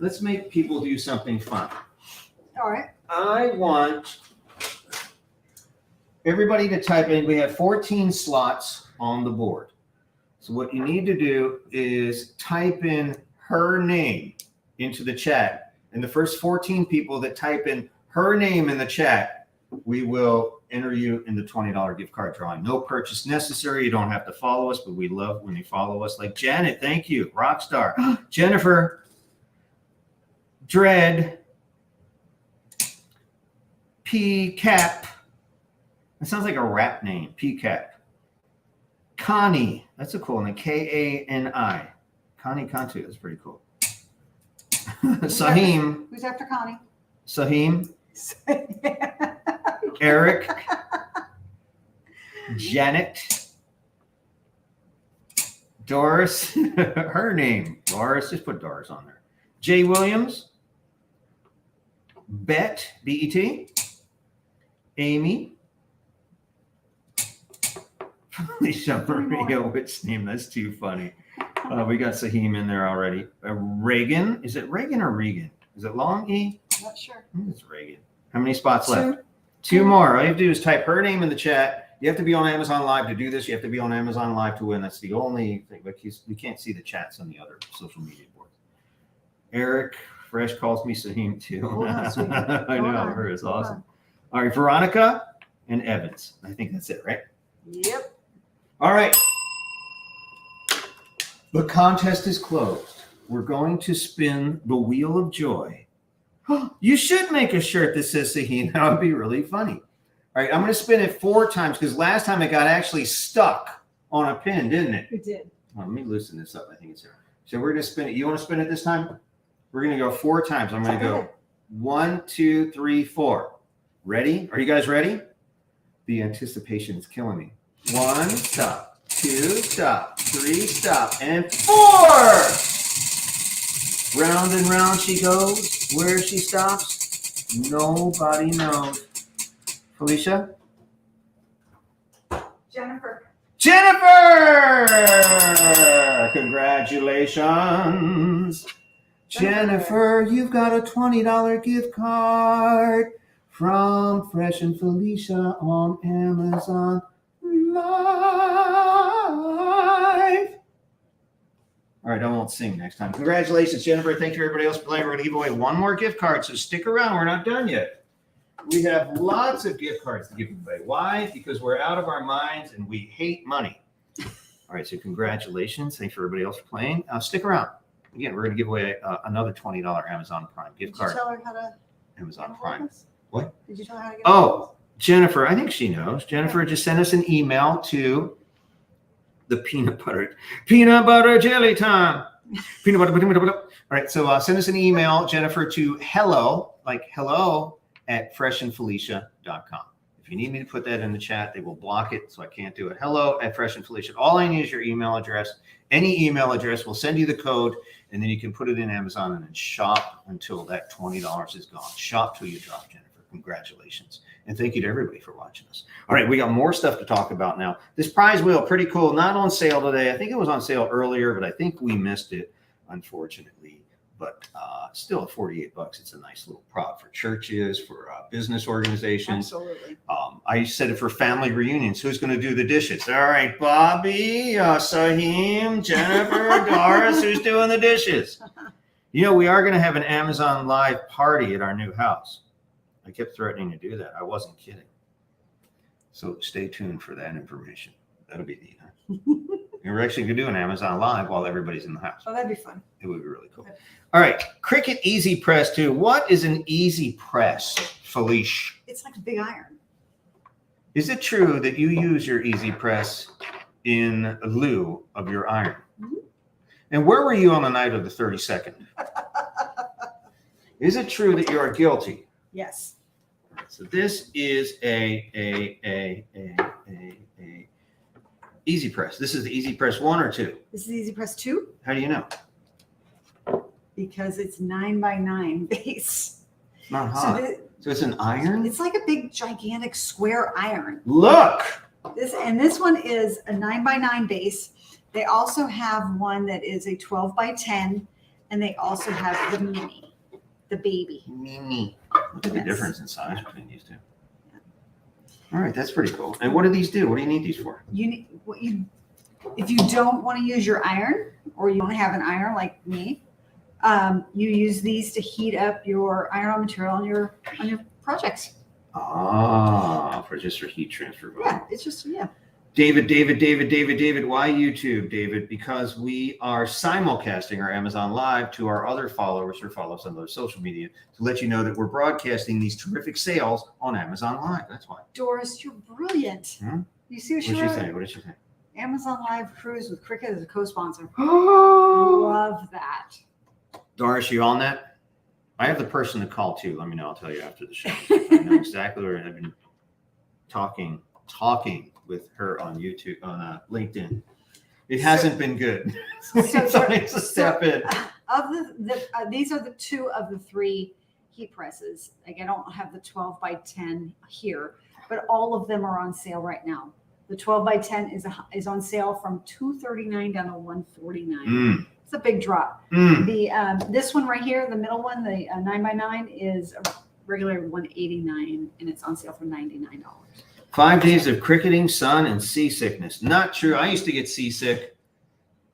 S2: Let's make people do something fun.
S1: All right.
S2: I want everybody to type in. We have 14 slots on the board. So what you need to do is type in her name into the chat. And the first 14 people that type in her name in the chat, we will enter you in the $20 gift card drawing. No purchase necessary. You don't have to follow us, but we love when you follow us. Like Janet, thank you. Rockstar. Jennifer, Dread, P-Cap. That sounds like a rap name. P-Cap. Connie. That's a cool name. K-A-N-I. Connie Cantu. That's pretty cool. Sahim.
S1: Who's after Connie?
S2: Sahim. Eric. Janet. Doris. Her name. Doris. Just put Doris on there. Jay Williams. Bet. B-E-T. Amy. Felicia Maria, which name? That's too funny. We got Sahim in there already. Reagan. Is it Reagan or Regan? Is it long E?
S1: I'm not sure.
S2: It's Reagan. How many spots left? 2 more. All you have to do is type her name in the chat. You have to be on Amazon Live to do this. You have to be on Amazon Live to win. That's the only thing. But you can't see the chats on the other social media boards. Eric Fresh calls me Sahim too. I know. Her is awesome. All right. Veronica and Evans. I think that's it, right?
S1: Yep.
S2: All right. The contest is closed. We're going to spin the wheel of joy. You should make a shirt that says Sahim. That would be really funny. All right, I'm going to spin it 4 times because last time it got actually stuck on a pin, didn't it?
S1: It did.
S2: Let me loosen this up. I think it's here. So we're going to spin it. You want to spin it this time? We're going to go 4 times. I'm going to go 1, 2, 3, 4. Ready? Are you guys ready? The anticipation is killing me. 1, stop. 2, stop. 3, stop. And 4! Round and round she goes. Where she stops, nobody knows. Felicia?
S1: Jennifer.
S2: Jennifer! Congratulations. Jennifer, you've got a $20 gift card from Fresh and Felicia on Amazon Live. All right, I won't sing next time. Congratulations, Jennifer. Thank you, everybody else for playing. We're going to give away one more gift card, so stick around. We're not done yet. We have lots of gift cards to give away. Why? Because we're out of our minds and we hate money. All right, so congratulations. Thanks for everybody else for playing. Stick around. Again, we're going to give away another $20 Amazon Prime gift card.
S1: Did you tell her how to
S2: Amazon Prime.
S1: What? Did you tell her how to get
S2: Oh, Jennifer, I think she knows. Jennifer just sent us an email to the peanut butter jelly time. Peanut butter. All right, so send us an email, Jennifer, to hello at freshandfelicia.com. If you need me to put that in the chat, they will block it, so I can't do it. Hello at freshandfelicia. All I need is your email address. Any email address, we'll send you the code, and then you can put it in Amazon and then shop until that $20 is gone. Shop till you drop, Jennifer. Congratulations. And thank you to everybody for watching us. All right, we got more stuff to talk about now. This prize wheel, pretty cool. Not on sale today. I think it was on sale earlier, but I think we missed it, unfortunately. But still at $48, it's a nice little prop for churches, for business organizations.
S1: Absolutely.
S2: I said it for family reunions. Who's going to do the dishes? All right, Bobby, Saheem, Jennifer, Doris, who's doing the dishes? You know, we are going to have an Amazon Live party at our new house. I kept threatening to do that. I wasn't kidding. So stay tuned for that information. That'll be neat. Huh? And we're actually going to do an Amazon Live while everybody's in the house.
S1: Oh, that'd be fun.
S2: It would be really cool. All right. Cricut Easy Press 2. What is an Easy Press, Felicia?
S1: It's like a big iron.
S2: Is it true that you use your Easy Press in lieu of your iron? Mm-hmm. And where were you on the night of the 32nd? Is it true that you are guilty?
S1: Yes.
S2: So this is a Easy Press. This is the Easy Press 1 or 2?
S1: This is Easy Press 2.
S2: How do you know?
S1: Because it's 9x9 base.
S2: It's not hot. So it's an iron?
S1: It's like a big, gigantic square iron.
S2: Look!
S1: This one is a 9x9 base. They also have one that is a 12x10, and they also have the mini, the baby.
S2: Mini. Look at the difference in size between these two. All right, that's pretty cool. And what do these do? What do you need these for?
S1: If you don't want to use your iron, or you don't have an iron like me, you use these to heat up your iron-on material on your projects.
S2: Ah, for heat transfer.
S1: Yeah, it's just, yeah.
S2: David, why YouTube, David? Because we are simulcasting our Amazon Live to our other followers who follow us on those social media to let you know that we're broadcasting these terrific sales on Amazon Live. That's why.
S1: Doris, you're brilliant. You see what she
S2: say? What did she say?
S1: Amazon Live Cruise with Cricut as a co-sponsor. Love that.
S2: Doris, you on that? I have the person to call too. Let me know. I'll tell you after the show. I know exactly where I've been talking with her on YouTube, on LinkedIn. It hasn't been good. So needs to step in.
S1: These are the 2 of the 3 heat presses. Like, I don't have the 12x10 here, but all of them are on sale right now. The 12x10 is on sale from $239 down to $149. It's a big drop. This one right here, the middle one, the 9x9, is a regular $189, and it's on sale for $99.
S2: 5 days of cricketing, sun, and seasickness. Not true. I used to get seasick.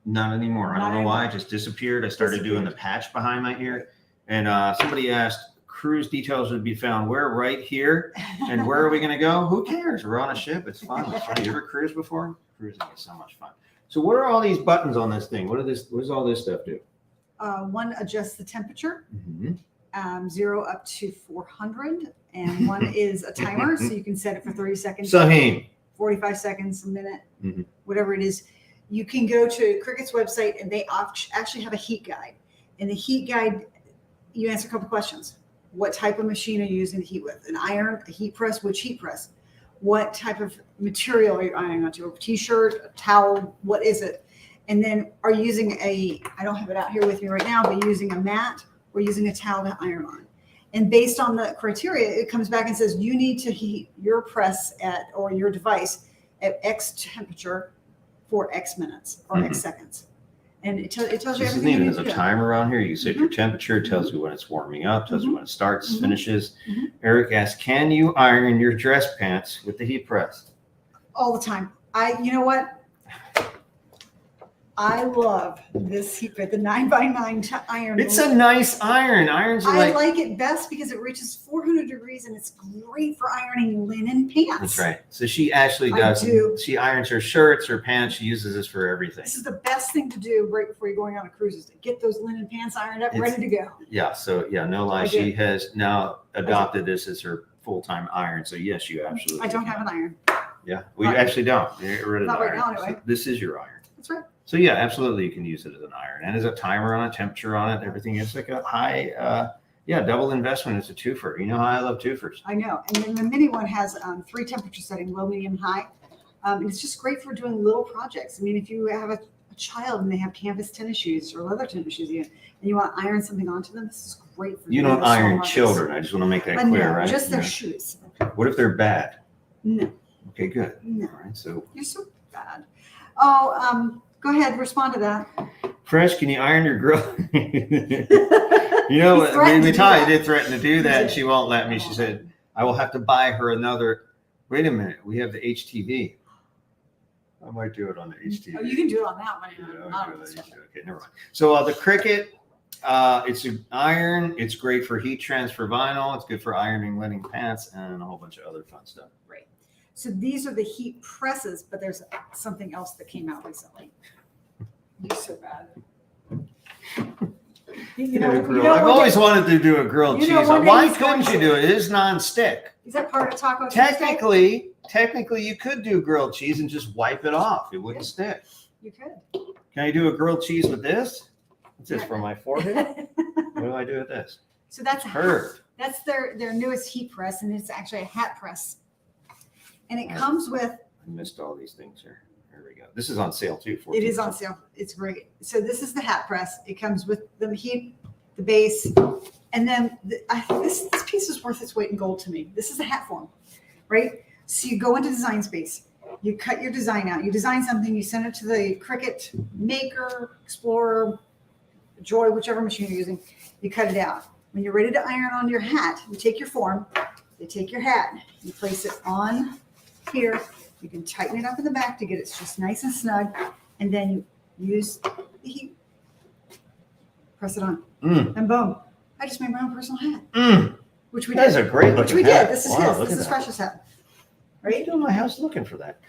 S2: Not anymore. I don't know why. It just disappeared. I started doing the patch behind my ear. And somebody asked, cruise details would be found where? Right here. And where are we going to go? Who cares? We're on a ship. It's fun. It's fun. You ever cruised before? Cruising is so much fun. So what are all these buttons on this thing? What does all this stuff do?
S1: One adjusts the temperature, 0 up to 400. And one is a timer, so you can set it for 30 seconds,
S2: Saheem.
S1: 45 seconds, a minute, whatever it is. You can go to Cricut's website, and they actually have a heat guide. In the heat guide, you answer a couple questions. What type of machine are you using to heat with? An iron, a heat press, which heat press? What type of material are you ironing onto? A t-shirt, a towel, what is it? And then are you using I don't have it out here with me right now, but using a mat or using a towel to iron on? And based on the criteria, it comes back and says you need to heat your press or your device at X temperature for X minutes or X seconds. And it tells you
S2: This is
S1: everything.
S2: neat. There's a timer on here. You set your temperature. It tells you when it's warming up. Tells you when it starts, finishes. Eric asks, can you iron your dress pants with the heat press?
S1: All the time. You know what? I love this heat press, the 9x9 to iron.
S2: It's a nice iron. Irons are
S1: I like it best because it reaches 400 degrees and it's great for ironing linen pants.
S2: That's right. So she actually does. She irons her shirts, her pants. She uses this for everything.
S1: This is the best thing to do right before you're going on a cruise is to get those linen pants ironed up, ready to go.
S2: Yeah. So yeah, no lie. She has now adopted this as her full-time iron. So yes, you absolutely.
S1: I don't have an iron.
S2: Yeah, we actually don't. Get rid of
S1: Not
S2: the
S1: right
S2: iron.
S1: now, anyway.
S2: So this is your iron.
S1: That's right.
S2: So yeah, absolutely, you can use it as an iron, and there's a timer on it, temperature on it, everything. It's like a high, double investment. It's a twofer. You know how I love twofers.
S1: I know. And then the mini one has 3 temperature settings: low, medium, high. And it's just great for doing little projects. I mean, if you have a child and they have canvas tennis shoes or leather tennis shoes, and you want to iron something onto them, this is great for
S2: you. Don't iron children. I just want to make that clear, right?
S1: Just their shoes.
S2: What if they're bad?
S1: No.
S2: Okay, good.
S1: No.
S2: All right, so
S1: you're so bad. Oh, go ahead, respond to that.
S2: Fresh, can you iron your grill? You know what? I did threaten to do that, and she won't let me. She said, I will have to buy her another. Wait a minute. We have the HTV. I might do it on the HTV.
S1: Oh, you can do it on that one.
S2: Yeah, okay, never mind. So the Cricut, it's an iron. It's great for heat transfer vinyl. It's good for ironing linen pants and a whole bunch of other fun stuff.
S1: Right. So these are the heat presses, but there's something else that came out recently. You're so bad.
S2: I've always wanted to do a grilled cheese. Why couldn't you do it? It is non-stick.
S1: Is that part of Taco
S2: Tuesday? Technically, you could do grilled cheese and just wipe it off. It wouldn't stick.
S1: You could.
S2: Can I do a grilled cheese with this? What's this for my forehead? What do I do with this?
S1: So that's that's their newest heat press, and it's actually a hat press. And it comes with.
S2: I missed all these things here. Here we go. This is on sale too.
S1: It is on sale. It's great. So this is the hat press. It comes with the heat, the base, and then this piece is worth its weight in gold to me. This is a hat form, right? So you go into Design Space, you cut your design out, you design something, you send it to the Cricut Maker, Explorer, Joy, whichever machine you're using, you cut it out. When you're ready to iron on your hat, you take your form, you take your hat, you place it on here. You can tighten it up in the back to get it just nice and snug, and then you use the heat, press it on, and boom. I just made my own personal hat, which we did.
S2: That's a great looking hat.
S1: Which we did. This is
S2: wow,
S1: his. This is Fresh's hat.
S2: Right? What are you doing in my house looking for that?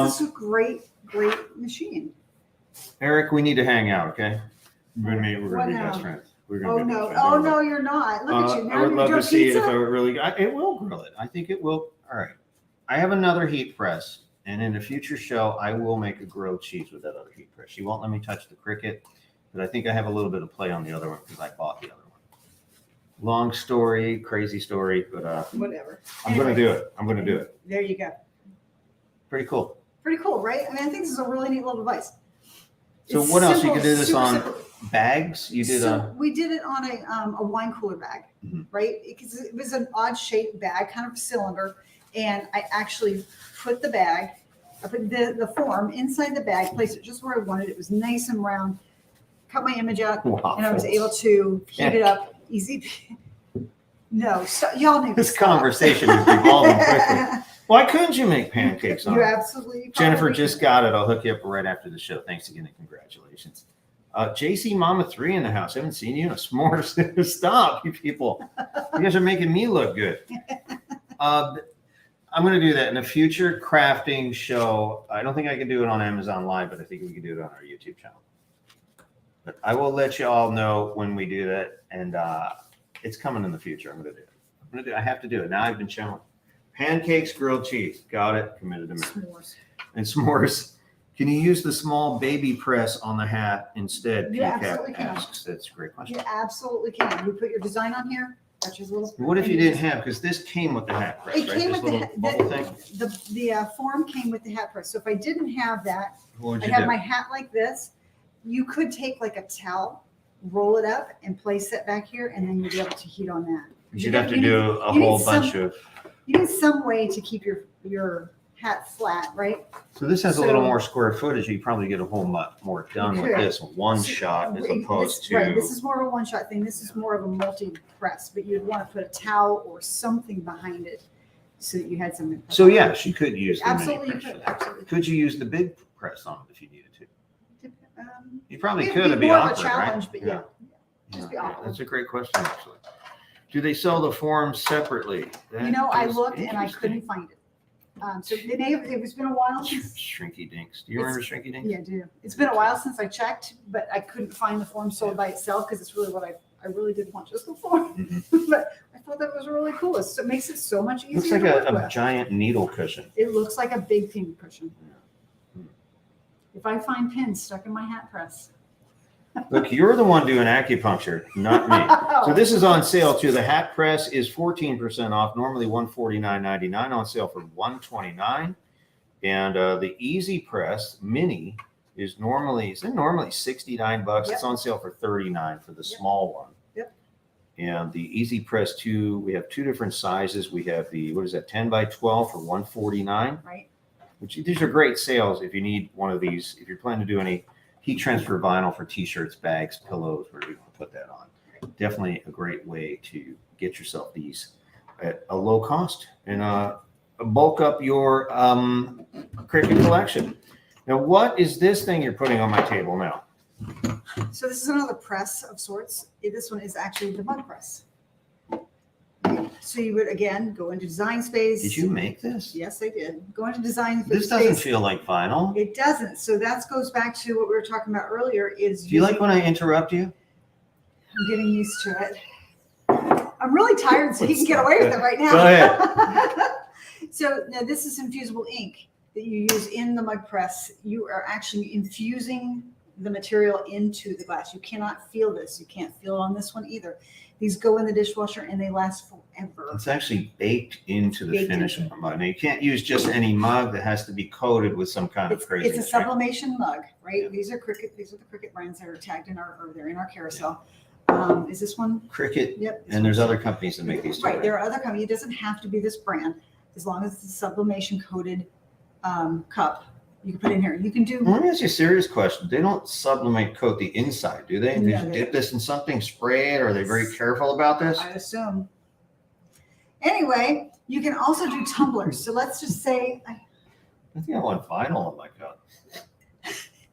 S1: This is a great machine.
S2: Eric, we need to hang out, okay? We're gonna be best friends.
S1: Oh no, you're not. Look at you. Now
S2: I would love to see it if I
S1: would
S2: really. It will grill it. I think it will. All right. I have another heat press, and in a future show, I will make a grilled cheese with that other heat press. She won't let me touch the Cricut, but I think I have a little bit of play on the other one because I bought the other one. Long story, crazy story, but
S1: whatever.
S2: I'm going to do it. I'm going to do it.
S1: There you go.
S2: Pretty cool.
S1: Pretty cool, right? I mean, I think this is a really neat little device.
S2: So what else? You could do this on bags? You did
S1: we did it on a wine cooler bag, right? Because it was an odd shaped bag, kind of a cylinder. And I actually put I put the form inside the bag, placed it just where I wanted. It was nice and round, cut my image out, and I was able to heat it up easy. No, y'all need
S2: this conversation is evolving quickly. Why couldn't you make pancakes on it?
S1: You absolutely.
S2: Jennifer just got it. I'll hook you up right after the show. Thanks again and congratulations. JC Mama 3 in the house. I haven't seen you in a s'mores. Stop, you people. You guys are making me look good. I'm going to do that in a future crafting show. I don't think I can do it on Amazon Live, but I think we can do it on our YouTube channel. But I will let you all know when we do that, and it's coming in the future. I'm going to do it. I have to do it. Now I've been challenged. Pancakes, grilled cheese. Got it. Committed to me.
S1: S'mores.
S2: And s'mores. Can you use the small baby press on the hat instead?
S1: You absolutely can.
S2: Asks. That's a great question.
S1: You absolutely can. You put your design on here.
S2: What if you didn't have, because this came with the hat press,
S1: it
S2: right?
S1: came
S2: This
S1: with
S2: little thing?
S1: the form came with the hat press. So if I didn't have that,
S2: What would
S1: I
S2: you
S1: have
S2: do?
S1: my hat like this. You could take like a towel, roll it up, and place it back here, and then you'd be able to heat on that.
S2: You'd have to do a whole bunch of.
S1: You need some way to keep your hat flat, right?
S2: So this has a little more square footage. You probably get a whole lot more done with this one shot as opposed to.
S1: Right, this is more of a one-shot thing. This is more of a multi-press, but you'd want to put a towel or something behind it so that you had something.
S2: So yeah, she could use the
S1: absolutely,
S2: mini press.
S1: absolutely.
S2: Could you use the big press on it if you needed to? You probably
S1: it'd
S2: could. It'd be
S1: more of a
S2: awkward,
S1: challenge,
S2: right?
S1: but yeah. Just be awkward.
S2: That's a great question, actually. Do they sell the forms separately?
S1: You know, I
S2: That is
S1: looked and I
S2: interesting.
S1: couldn't find it. So they may have, it's been a while since.
S2: Shrinky Dinks. Do you remember Shrinky Dinks?
S1: Yeah, I do. It's been a while since I checked, but I couldn't find the form sold by itself because it's really what I really did want just the form. But I thought that was really cool. It makes it so much easier.
S2: Looks like
S1: to work
S2: a
S1: with.
S2: giant needle cushion.
S1: It looks like a big pin cushion. If I find pins stuck in my hat press.
S2: Look, you're the one doing acupuncture, not me. So this is on sale too. The hat press is 14% off, normally $149.99, on sale for $129. And the Easy Press Mini is normally 69 bucks.
S1: Yep.
S2: It's on sale for 39 for the small one.
S1: Yep.
S2: And the Easy Press 2, we have two different sizes. We have the 10 by 12 for $149.
S1: Right.
S2: Which these are great sales if you need one of these. If you're planning to do any heat transfer vinyl for t-shirts, bags, pillows, wherever you want to put that on. Definitely a great way to get yourself these at a low cost and bulk up your Cricut collection. Now, what is this thing you're putting on my table now?
S1: So this is another press of sorts. This one is actually the mug press. So you would, again, go into design space.
S2: Did you make this?
S1: Yes, I did. Go into design
S2: This
S1: space.
S2: doesn't feel like vinyl.
S1: It doesn't. So that goes back to what we were talking about earlier is
S2: Do you like when I interrupt you?
S1: I'm getting used to it. I'm really tired, so you can get away with it right now.
S2: Go ahead.
S1: So now this is infusible ink that you use in the mug press. You are actually infusing the material into the glass. You cannot feel this. You can't feel it on this one either. These go in the dishwasher and they last forever.
S2: It's actually baked into the
S1: Baked
S2: finish of
S1: into
S2: the mug. Now, you can't use just any mug that has to be coated with some kind of crazy.
S1: It's a sublimation mug, right?
S2: Yeah.
S1: These are Cricut. These are the Cricut brands that are tagged in they're in our carousel. Is this one?
S2: Cricut.
S1: Yep.
S2: And there's other companies that make these too.
S1: Right. There are other companies. It doesn't have to be this brand. As long as it's a sublimation coated cup, you can put in here. You can do.
S2: Let me ask you a serious question. They don't sublimate coat the inside, do they?
S1: No,
S2: They just
S1: they
S2: dip
S1: don't.
S2: this in something, spray it? Are they very careful about this?
S1: I assume. Anyway, you can also do tumblers. So let's just say,
S2: I think I want vinyl on my cup.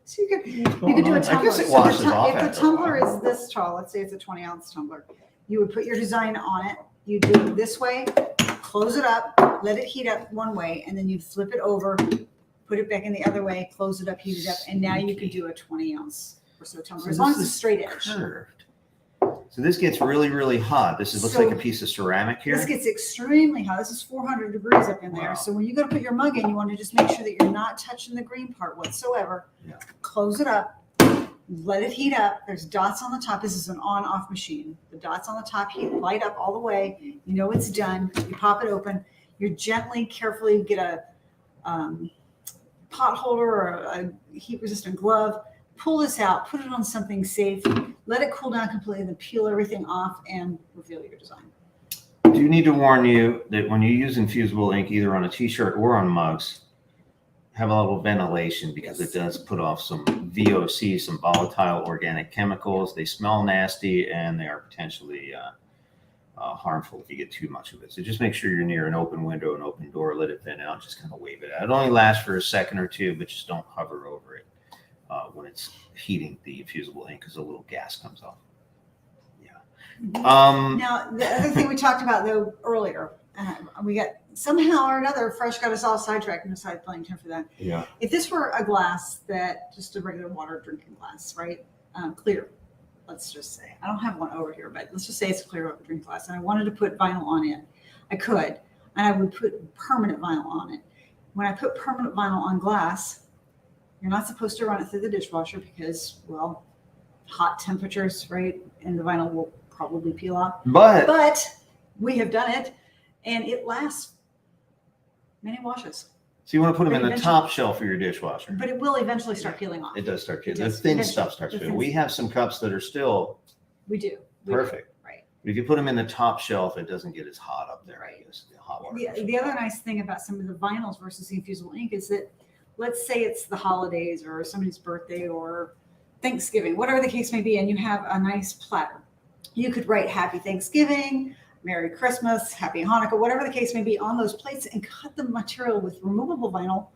S1: so you could do a
S2: going on?
S1: tumbler.
S2: I guess it
S1: So
S2: washes off
S1: if the
S2: after a
S1: tumbler
S2: while.
S1: is this tall, let's say it's a 20-ounce tumbler, you would put your design on it. You do it this way, close it up, let it heat up one way, and then you flip it over, put it back in the other way, close it up, heat it up, and now you could do a 20-ounce or so tumbler,
S2: So
S1: as long
S2: this
S1: as it's
S2: is
S1: straight edge.
S2: Curved. So this gets really, really hot. This looks
S1: So
S2: like a piece of ceramic here.
S1: This gets extremely hot. This is 400 degrees up in there.
S2: Wow.
S1: So when you go to put your mug in, you want to just make sure that you're not touching the green part whatsoever.
S2: Yeah.
S1: Close it up, let it heat up. There's dots on the top. This is an on-off machine. The dots on the top light up all the way. You know it's done. You pop it open. You gently, carefully get a pot holder or a heat-resistant glove. Pull this out, put it on something safe, let it cool down completely, then peel everything off and reveal your design.
S2: Do you need to warn you that when you use infusible ink, either on a t-shirt or on mugs, have a level of ventilation because
S1: Yes.
S2: it does put off some VOC, some volatile organic chemicals. They smell nasty and they are potentially harmful if you get too much of it. So just make sure you're near an open window, an open door, let it vent out, just kind of wave it out. It only lasts for a second or two, but just don't hover over it when it's heating the infusible ink because a little gas comes off. Yeah.
S1: Now, the other thing we talked about though earlier, we got somehow or another, Fresh got us all sidetracked and decided blame him for that.
S2: Yeah.
S1: If this were a glass that just a regular water drinking glass, right? Clear, let's just say. I don't have one over here, but let's just say it's a clear drink glass and I wanted to put vinyl on it. I could, and I would put permanent vinyl on it. When I put permanent vinyl on glass, you're not supposed to run it through the dishwasher because, well, hot temperatures, right? And the vinyl will probably peel off. But we have done it, and it lasts many washes.
S2: So you want to put them in the
S1: Eventually-
S2: top shelf of your dishwasher.
S1: But it will eventually start peeling off.
S2: It does start
S1: It
S2: peeling. The
S1: does.
S2: thin
S1: Eventually.
S2: stuff starts
S1: The
S2: peeling.
S1: thin
S2: We have some cups that are still
S1: We do.
S2: perfect.
S1: Right.
S2: But if you put them in the top shelf, it doesn't get as hot up there. I guess the hot water.
S1: The other nice thing about some of the vinyls versus the infusible ink is that, let's say it's the holidays or somebody's birthday or Thanksgiving, whatever the case may be, and you have a nice platter. You could write Happy Thanksgiving, Merry Christmas, Happy Hanukkah, whatever the case may be on those plates and cut the material with removable vinyl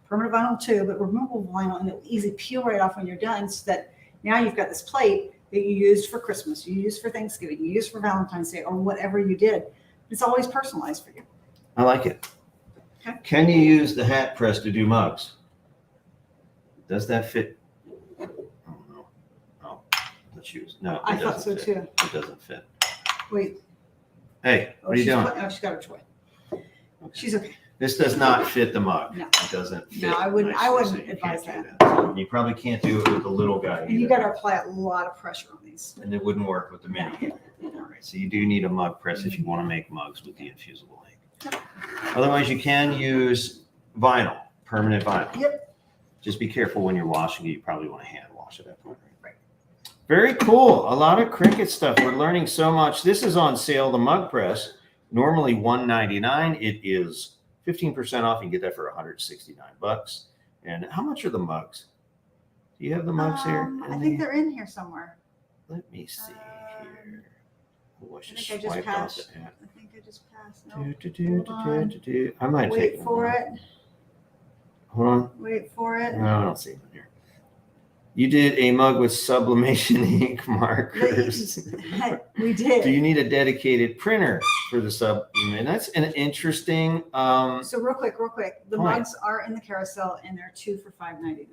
S1: permanent vinyl too, but removable vinyl, and it will easily peel right off when you're done, so that now you've got this plate that you used for Christmas, you used for Thanksgiving, you used for Valentine's Day, or whatever you did. It's always personalized for you.
S2: I like it.
S1: Okay.
S2: Can you use the hat press to do mugs? Does that fit? Oh, no. Oh, let's use. No,
S1: I thought so
S2: fit.
S1: too.
S2: It doesn't fit.
S1: Wait.
S2: Hey, what are you doing?
S1: She's got her toy. Okay. She's okay.
S2: This does not fit the mug.
S1: No.
S2: It doesn't fit.
S1: No, I wouldn't.
S2: nicely,
S1: I wouldn't
S2: so you
S1: advise
S2: can't
S1: that.
S2: do You probably can't do it with the little guy.
S1: And you got to apply a lot of pressure on these.
S2: And it wouldn't work with the mini. All right, so you do need a mug press if you want to make mugs with the infusible ink. Otherwise, you can use vinyl, permanent vinyl.
S1: Yep.
S2: Just be careful when you're washing it. You probably want to hand wash at that point. Right. Very cool. A lot of Cricut stuff. We're learning so much. This is on sale, the mug press. Normally $199. It is 15% off. You can get that for $169. And how much are the mugs? Do you have the mugs here?
S1: I think they're in here somewhere.
S2: Let me see here. Oh, I just
S1: I think I just
S2: swiped off
S1: passed.
S2: the app.
S1: I think I just passed.
S2: I might take
S1: Wait
S2: one.
S1: for it.
S2: Hold on.
S1: Wait for it.
S2: No, I don't see it here. You did a mug with sublimation ink markers.
S1: We did.
S2: Do you need a dedicated printer for the sub? And that's an interesting.
S1: So real quick, the
S2: point.
S1: mugs are in the carousel, and they're 2 for $5.99.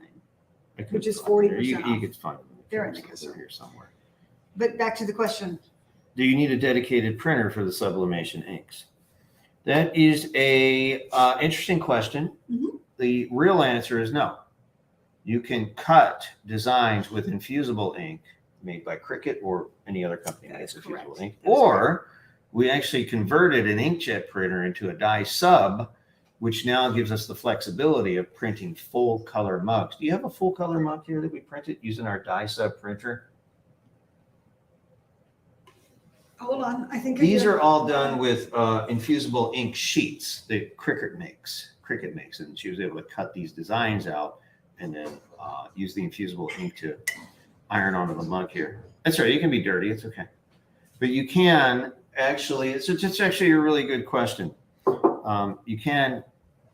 S2: I could
S1: Which is
S2: find them.
S1: 40%
S2: You
S1: off.
S2: could find them.
S1: They're in the
S2: They're
S1: carousel.
S2: here somewhere.
S1: But back to the question.
S2: Do you need a dedicated printer for the sublimation inks? That is a interesting question.
S1: Mhm.
S2: The real answer is no. You can cut designs with infusible ink made by Cricut or any other company that makes infusible ink. Or we actually converted an inkjet printer into a dye sub, which now gives us the flexibility of printing full color mugs. Do you have a full color mug here that we printed using our dye sub printer?
S1: Hold on. I think
S2: These are all done with infusible ink sheets that Cricut makes. And she was able to cut these designs out and then use the infusible ink to iron onto the mug here. That's right. You can be dirty. It's okay. But you can actually, it's actually a really good question. You can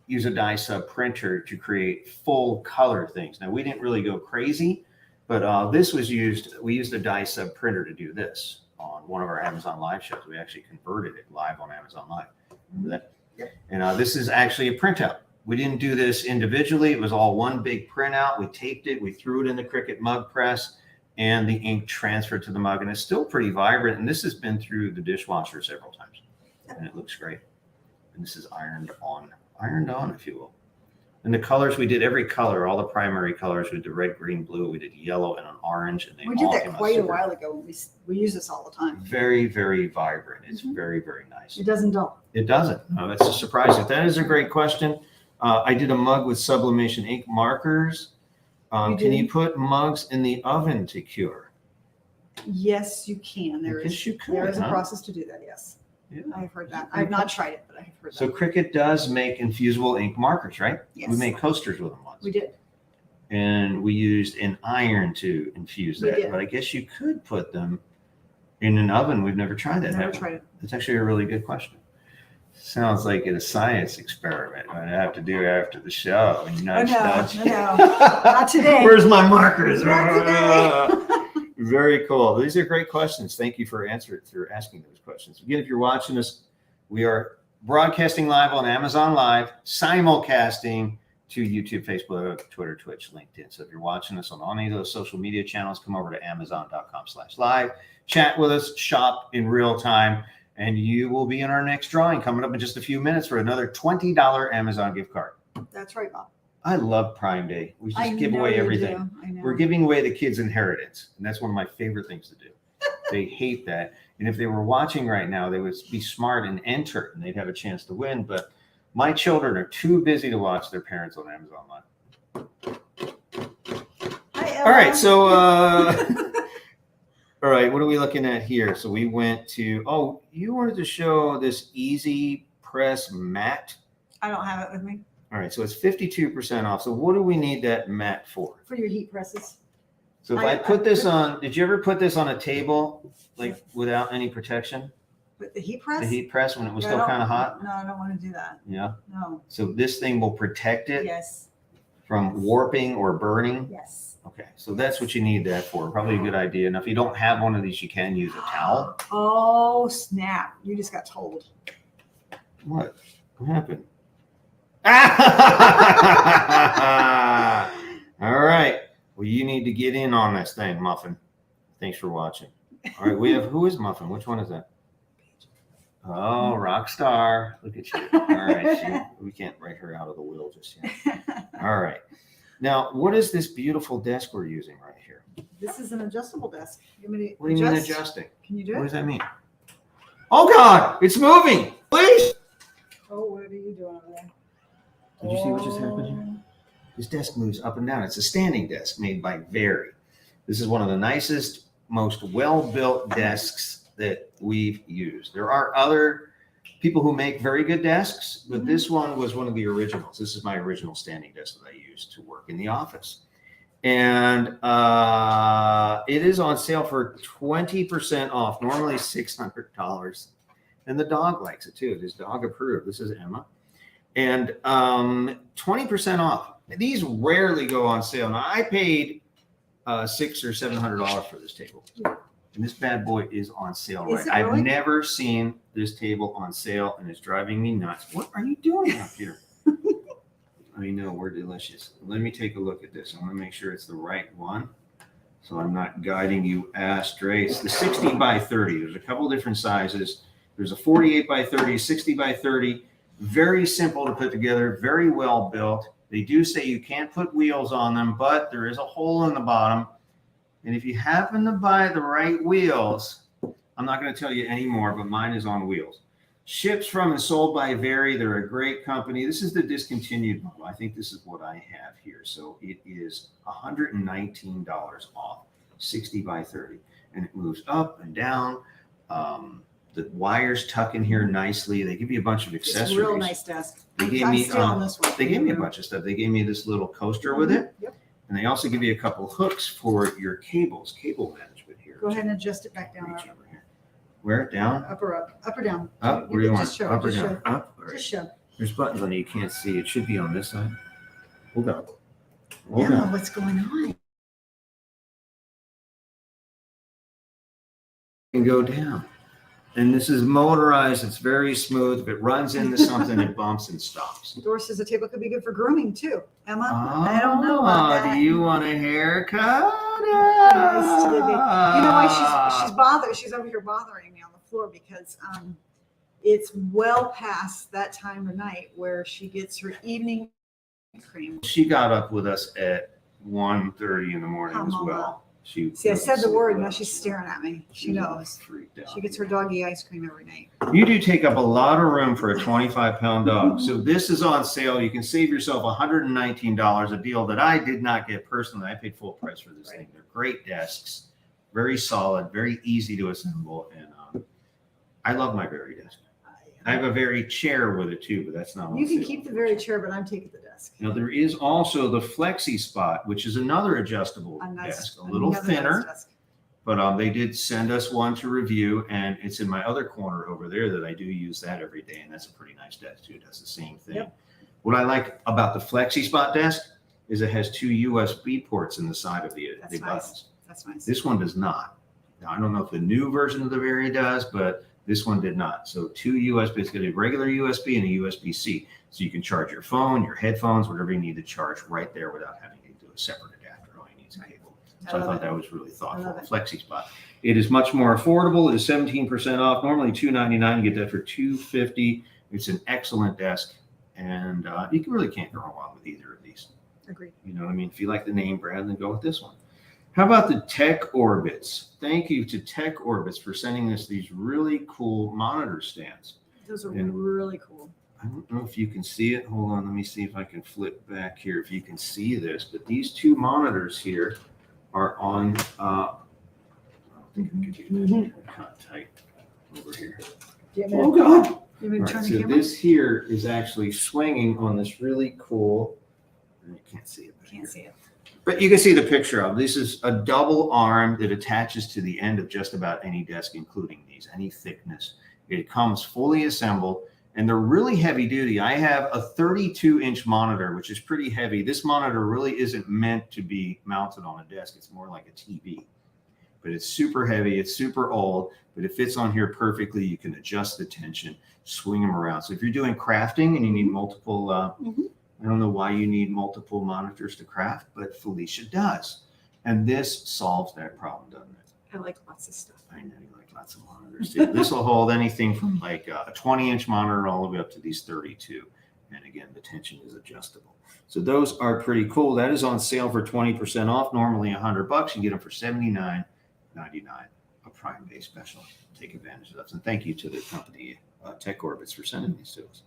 S2: use a dye sub printer to create full color things. Now, we didn't really go crazy, but this was used. We used a dye sub printer to do this on one of our Amazon Live shows. We actually converted it live on Amazon Live. Remember that?
S1: Yep.
S2: And this is actually a printout. We didn't do this individually. It was all one big printout. We taped it. We threw it in the Cricut mug press, and the ink transferred to the mug. And it's still pretty vibrant. And this has been through the dishwasher several times. And it looks great. And this is ironed on, if you will. And the colors, we did every color, all the primary colors. We did red, green, blue. We did yellow and an orange. And they
S1: We did
S2: all
S1: that
S2: came out
S1: quite a
S2: super-
S1: while ago. We use this all the time.
S2: Very, very vibrant. It's
S1: Mhm.
S2: very, very nice.
S1: It doesn't dull.
S2: It doesn't. No, that's a surprise. That is a great question. I did a mug with sublimation ink markers.
S1: You
S2: Can
S1: did?
S2: you put mugs in the oven to cure?
S1: Yes, you can. There
S2: I guess
S1: is
S2: you could,
S1: there is a
S2: huh?
S1: process to do that. Yes,
S2: Yeah.
S1: I have heard that. I have not tried it, but I have heard
S2: So
S1: that.
S2: Cricut does make infusible ink markers, right?
S1: Yes.
S2: We made coasters with them once.
S1: We did.
S2: And we used an iron to infuse
S1: We
S2: that.
S1: did.
S2: But I guess you could put them in an oven. We've never tried that.
S1: Never
S2: have we?
S1: tried it.
S2: That's actually a really good question. Sounds like a science experiment I'd have to do after the show.
S1: Oh
S2: Nudge, nudge.
S1: no, not today.
S2: Where's my markers?
S1: Not today.
S2: Very cool. These are great questions. Thank you for asking those questions. Again, if you're watching us, we are broadcasting live on Amazon Live, simulcasting to YouTube, Facebook, Twitter, Twitch, LinkedIn. So if you're watching us on any of those social media channels, come over to amazon.com/live, chat with us, shop in real time, and you will be in our next drawing coming up in just a few minutes for another $20 Amazon gift card.
S1: That's right, Bob.
S2: I love Prime Day. We
S1: I
S2: just give
S1: know
S2: away
S1: you
S2: everything.
S1: do. I know.
S2: We're giving away the kids' inheritance, and that's one of my favorite things to do. They hate that. And if they were watching right now, they would be smart and enter, and they'd have a chance to win. But my children are too busy to watch their parents on Amazon Live.
S1: Hi, Ella.
S2: All right, so all right, what are we looking at here? So we went to you wanted to show this Easy Press mat.
S1: I don't have it with me
S2: All right, so it's 52% off. So what do we need that mat for?
S1: for your heat presses.
S2: So if I put this on, did you ever put this on a table, like without any protection?
S1: With the heat press?
S2: The heat press when it was
S1: Yeah,
S2: still
S1: I don't-
S2: kind of hot?
S1: No, I don't want to do that.
S2: Yeah.
S1: No.
S2: So this thing will protect it?
S1: Yes.
S2: from warping or burning?
S1: Yes.
S2: Okay, so that's what you need that for. Probably a good idea. Now, if you don't have one of these, you can use a towel.
S1: Oh, snap. You just got told.
S2: What? What happened? All right. Well, you need to get in on this thing, Muffin. Thanks for watching. All right, we have, who is Muffin? Which one is that? Oh, rock star. Look at you. All right. We can't write her out of the will just yet. All right. Now, what is this beautiful desk we're using right here?
S1: This is an adjustable desk.
S2: What do you mean adjusting?
S1: Can you do it?
S2: What does that mean? Oh, God, it's moving. Please.
S1: Oh, what are you doing over there?
S2: Did you see what just happened here? This desk moves up and down. It's a standing desk made by Very. This is one of the nicest, most well-built desks that we've used. There are other people who make very good desks, but this one was one of the originals. This is my original standing desk that I used to work in the office. And it is on sale for 20% off, normally $600. And the dog likes it too. It is dog approved. This is Emma. And 20% off. These rarely go on sale. Now, I paid $600 or $700 for this table. And this bad boy is on sale, right?
S1: Really?
S2: I've never seen this table on sale, and it's driving me nuts. What are you doing up here? I know, we're delicious. Let me take a look at this. I want to make sure it's the right one, so I'm not guiding you astray. It's the 60 by 30. There's a couple different sizes. There's a 48 by 30, 60 by 30. Very simple to put together, very well built. They do say you can't put wheels on them, but there is a hole in the bottom. And if you happen to buy the right wheels, I'm not going to tell you anymore, but mine is on wheels. Ships from and sold by Very. They're a great company. This is the discontinued model. I think this is what I have here. So it is $119 off, 60 by 30. And it moves up and down. The wires tuck in here nicely. They give you a bunch of accessories.
S1: It's a real nice desk.
S2: They gave me a bunch of stuff. They gave me this little coaster with it.
S1: Yep.
S2: And they also give you a couple hooks for your cables, cable management here.
S1: Go ahead and adjust it back down.
S2: Reach over here. Where? Down?
S1: Up or up? Up or down?
S2: Up? Where do you want?
S1: Just show.
S2: Up or
S1: Just
S2: down?
S1: show.
S2: Up? All right.
S1: Just show.
S2: There's buttons on it you can't see. It should be on this side. Hold on. Hold
S1: Emma,
S2: on.
S1: what's going on?
S2: And go down. And this is motorized. It's very smooth. If it runs into something, it bumps and stops.
S1: Doris says the table could be good for grooming too. Emma, I don't know about that.
S2: Do you want a haircut?
S1: Nice, Libby. You know why she's bothered? She's over here bothering me on the floor because it's well past that time of night where she gets her evening cream.
S2: She got up with us at 1:30 in the morning as
S1: Mama.
S2: well.
S1: See, I said the word, now she's staring at me. She knows.
S2: Freaked out.
S1: She gets her doggy ice cream every night.
S2: You do take up a lot of room for a 25-pound dog. So this is on sale. You can save yourself $119, a deal that I did not get personally. I paid full price for this thing. They're great desks, very solid, very easy to assemble, and I love my Very desk. I have a Very chair with it too, but that's not on
S1: You can
S2: sale.
S1: keep the Very chair, but I'm taking the desk.
S2: Now there is also the Flexi Spot, which is another adjustable desk, a little thinner.
S1: Nice desk.
S2: But they did send us one to review, and it's in my other corner over there that I do use that every day, and that's a pretty nice desk too. It does the same thing.
S1: Yep.
S2: What I like about the Flexi Spot desk is it has 2 USB ports in the side of the
S1: That's nice.
S2: buttons.
S1: That's nice.
S2: This one does not. Now, I don't know if the new version of the Very does, but this one did not. So 2 USB, it's got a regular USB and a USB-C. So you can charge your phone, your headphones, whatever you need to charge right there without having to do a separate adapter. All you need is a cable. So I thought that was really thoughtful. Flexi Spot. It is much more affordable. It is 17% off. Normally $299. You get that for $250. It's an excellent desk, and you really can't go wrong with either of these.
S1: Agreed.
S2: You know what I mean? If you like the name brand, then go with this one. How about the Tech Orbits? Thank you to Tech Orbits for sending us these really cool monitor stands.
S1: Those are really cool.
S2: I don't know if you can see it. Hold on. Let me see if I can flip back here if you can see this. But these 2 monitors here are on, I don't think I can do that. Kind of tight over here. Oh, God.
S1: You want me to turn the
S2: So
S1: camera?
S2: this here is actually swinging on this really cool, you can't see it.
S1: Can't see it.
S2: But you can see the picture of this is a double arm that attaches to the end of just about any desk, including these, any thickness. It comes fully assembled, and they're really heavy duty. I have a 32-inch monitor, which is pretty heavy. This monitor really isn't meant to be mounted on a desk. It's more like a TV, but it's super heavy. It's super old, but it fits on here perfectly. You can adjust the tension, swing them around. So if you're doing crafting and you need multiple, I don't know why you need multiple monitors to craft, but Felicia does. And this solves that problem, doesn't it?
S1: I like lots of stuff.
S2: I know you like lots of monitors too. This will hold anything from like a 20-inch monitor all the way up to these 32. And again, the tension is adjustable. So those are pretty cool. That is on sale for 20% off. Normally $100. You get them for $79.99. A Prime Day special. Take advantage of those. And thank you to the company Tech Orbits for sending these to us.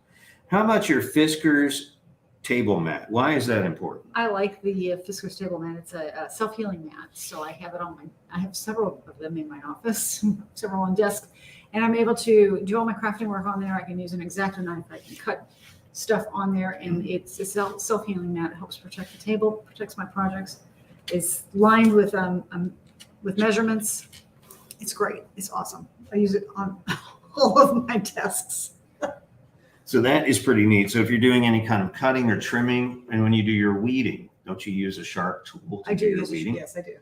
S2: How about your Fiskars table mat? Why is that important?
S1: I like the Fiskars table mat. It's a self-healing mat. So I have it on I have several of them in my office, several on desk, and I'm able to do all my crafting work on there. I can use an X-Acto knife. I can cut stuff on there, and it's a self-healing mat. It helps protect the table, protects my projects. It's lined with measurements. It's great. It's awesome. I use it on all of my desks.
S2: So that is pretty neat. So if you're doing any kind of cutting or trimming, and when you do your weeding, don't you use a sharp tool to do your weeding?
S1: Yes, I do.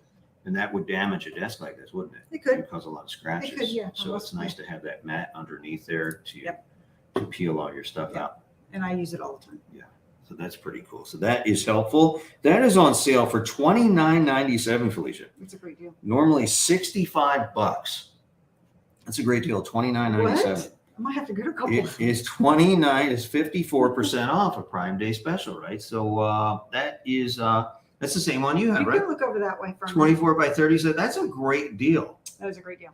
S2: And that would damage a desk like this, wouldn't it?
S1: It could.
S2: It would cause a lot of scratches.
S1: It could, yeah.
S2: So it's nice to have that mat underneath there to peel all your stuff out.
S1: And I use it all the time.
S2: Yeah. So that's pretty cool. So that is helpful. That is on sale for $29.97, Felicia.
S1: It's a great deal.
S2: Normally $65. That's a great deal. $29.97.
S1: I might have to get a couple.
S2: It is 54% off a Prime Day special, right? So that's the same one you have, right?
S1: You can look over that way from
S2: 24 by 30. So that's a great deal.
S1: That was a great deal.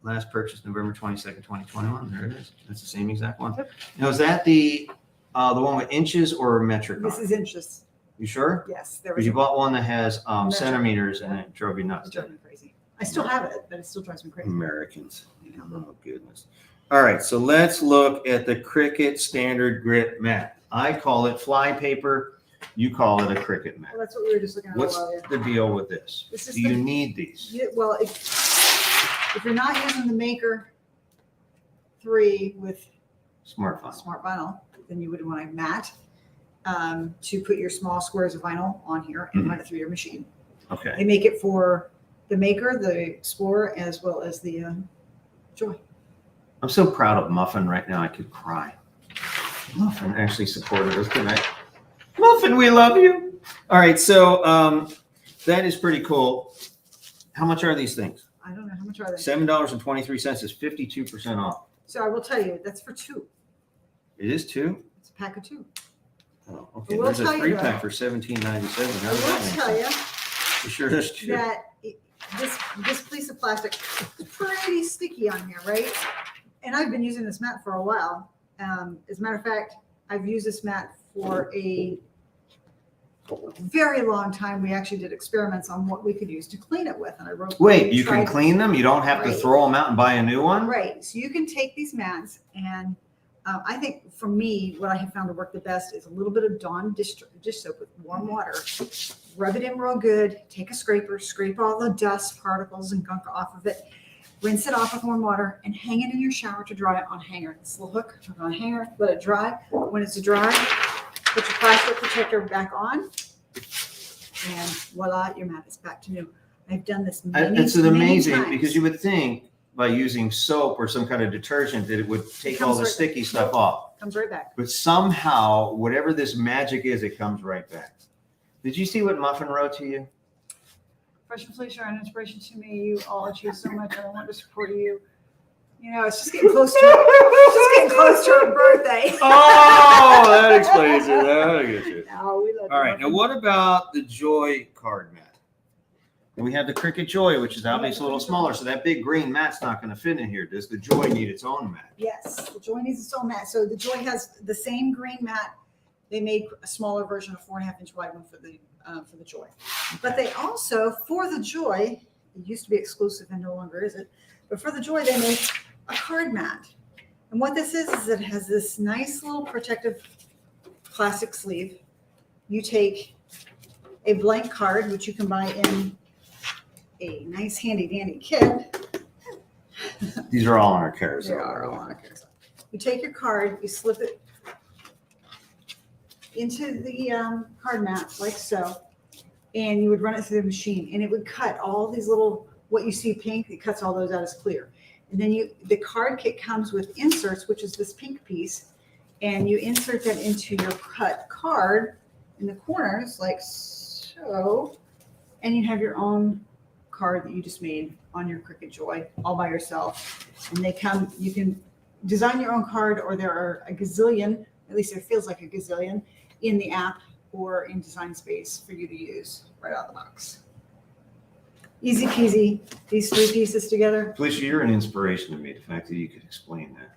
S2: Last purchase November 22nd, 2021. There it is. That's the same exact one. Now, is that the one with inches or metric?
S1: This is inches.
S2: You sure?
S1: Yes.
S2: Because you bought one that has centimeters and it drove you nuts.
S1: It drove me crazy. I still have it, but it still drives me crazy.
S2: Americans. Oh, goodness. All right, so let's look at the Cricut standard grit mat. I call it fly paper. You call it a Cricut mat.
S1: Well, that's what we were just looking at.
S2: What's the deal with this? Do you need these?
S1: Well, if you're not using the Maker 3 with
S2: Smart
S1: vinyl, then you would want a mat to put your small squares of vinyl on here and run it through your machine.
S2: Okay.
S1: They make it for the Maker, the Explorer, as well as the Joy.
S2: I'm so proud of Muffin right now. I could cry. Muffin actually supported us tonight. Muffin, we love you. All right, so that is pretty cool. How much are these things?
S1: I don't know. How much are they?
S2: $7.23 is 52% off.
S1: So I will tell you, that's for 2.
S2: It is 2?
S1: It's a pack of 2.
S2: Oh, okay. There's a 3-pack for $17.97.
S1: I will tell you
S2: for sure there's 2.
S1: that this piece of plastic is pretty sticky on here, right? And I've been using this mat for a while. As a matter of fact, I've used this mat for a very long time. We actually did experiments on what we could use to clean it with. And I wrote.
S2: Wait, you can clean them? You don't have to throw them out and buy a new one?
S1: Right. So you can take these mats and I think for me, what I have found to work the best is a little bit of Dawn dish soap with warm water. Rub it in real good. Take a scraper, scrape all the dust, particles, and gunk off of it. Rinse it off with warm water and hang it in your shower to dry on a hanger. This little hook on a hanger, let it dry. When it's dry, put your plastic protector back on, and voila, your mat is back to new. I've done this many times.
S2: It's amazing because you would think by using soap or some kind of detergent that it would take all the sticky stuff off.
S1: Comes right back.
S2: But somehow, whatever this magic is, it comes right back. Did you see what Muffin wrote to you?
S1: Fresh and Felicia are an inspiration to me. You all achieve so much. I want to support you. You know, it's just getting close to her birthday.
S2: Oh, that explains it. That gets you.
S1: No, we love
S2: all right. Now, what about the Joy card mat? We have the Cricut Joy, which is obviously a little smaller, so that big green mat's not going to fit in here. Does the Joy need its own mat?
S1: Yes, the Joy needs its own mat. So the Joy has the same green mat. They made a smaller version, a 4.5-inch wide one for the Joy. But they also, for the Joy, it used to be exclusive and no longer is it, but for the Joy, they made a card mat. And what this is it has this nice little protective plastic sleeve. You take a blank card, which you can buy in a nice handy dandy kit.
S2: These are all on our carousel.
S1: They are all on our carousel. You take your card, you slip it into the card mat like so, and you would run it through the machine, and it would cut all these little, what you see pink, it cuts all those out as clear. And then the card kit comes with inserts, which is this pink piece, and you insert that into your cut card in the corners like so, and you have your own card that you just made on your Cricut Joy all by yourself. And they come, you can design your own card, or there are a gazillion, at least it feels like a gazillion, in the app or in Design Space for you to use right out of the box. Easy peasy, these 3 pieces together.
S2: Felicia, you're an inspiration to me. The fact that you could explain that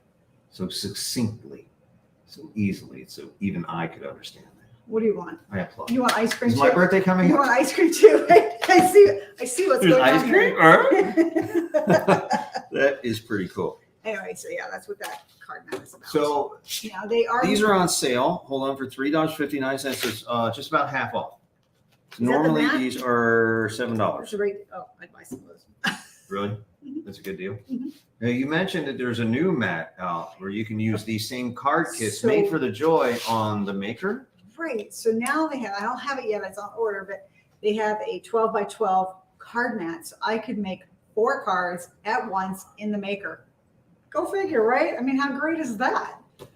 S2: so succinctly, so easily, so even I could understand that.
S1: What do you want?
S2: I applaud.
S1: You want ice cream
S2: Is
S1: too?
S2: my birthday coming
S1: You
S2: up?
S1: want ice cream too? I see what's
S2: There's
S1: going
S2: ice
S1: on
S2: cream?
S1: here.
S2: That is pretty cool.
S1: Anyway, so yeah, that's what that card mat is about.
S2: So
S1: now these
S2: are on sale. Hold on, for $3.59. It's just about half off.
S1: that the
S2: Normally
S1: mat?
S2: these are $7.
S1: It's a rate. Oh, I'd buy some of those.
S2: Really?
S1: Mhm.
S2: That's a good deal.
S1: Mhm.
S2: Now, you mentioned that there's a new mat out where you can use these same card kits
S1: So-
S2: made for the Joy on the Maker.
S1: Right. So now they have, I don't have it yet, it's on order, but they have a 12 by 12 card mat. So I could make 4 cards at once in the Maker. Go figure, right? I mean, how great is that?
S2: You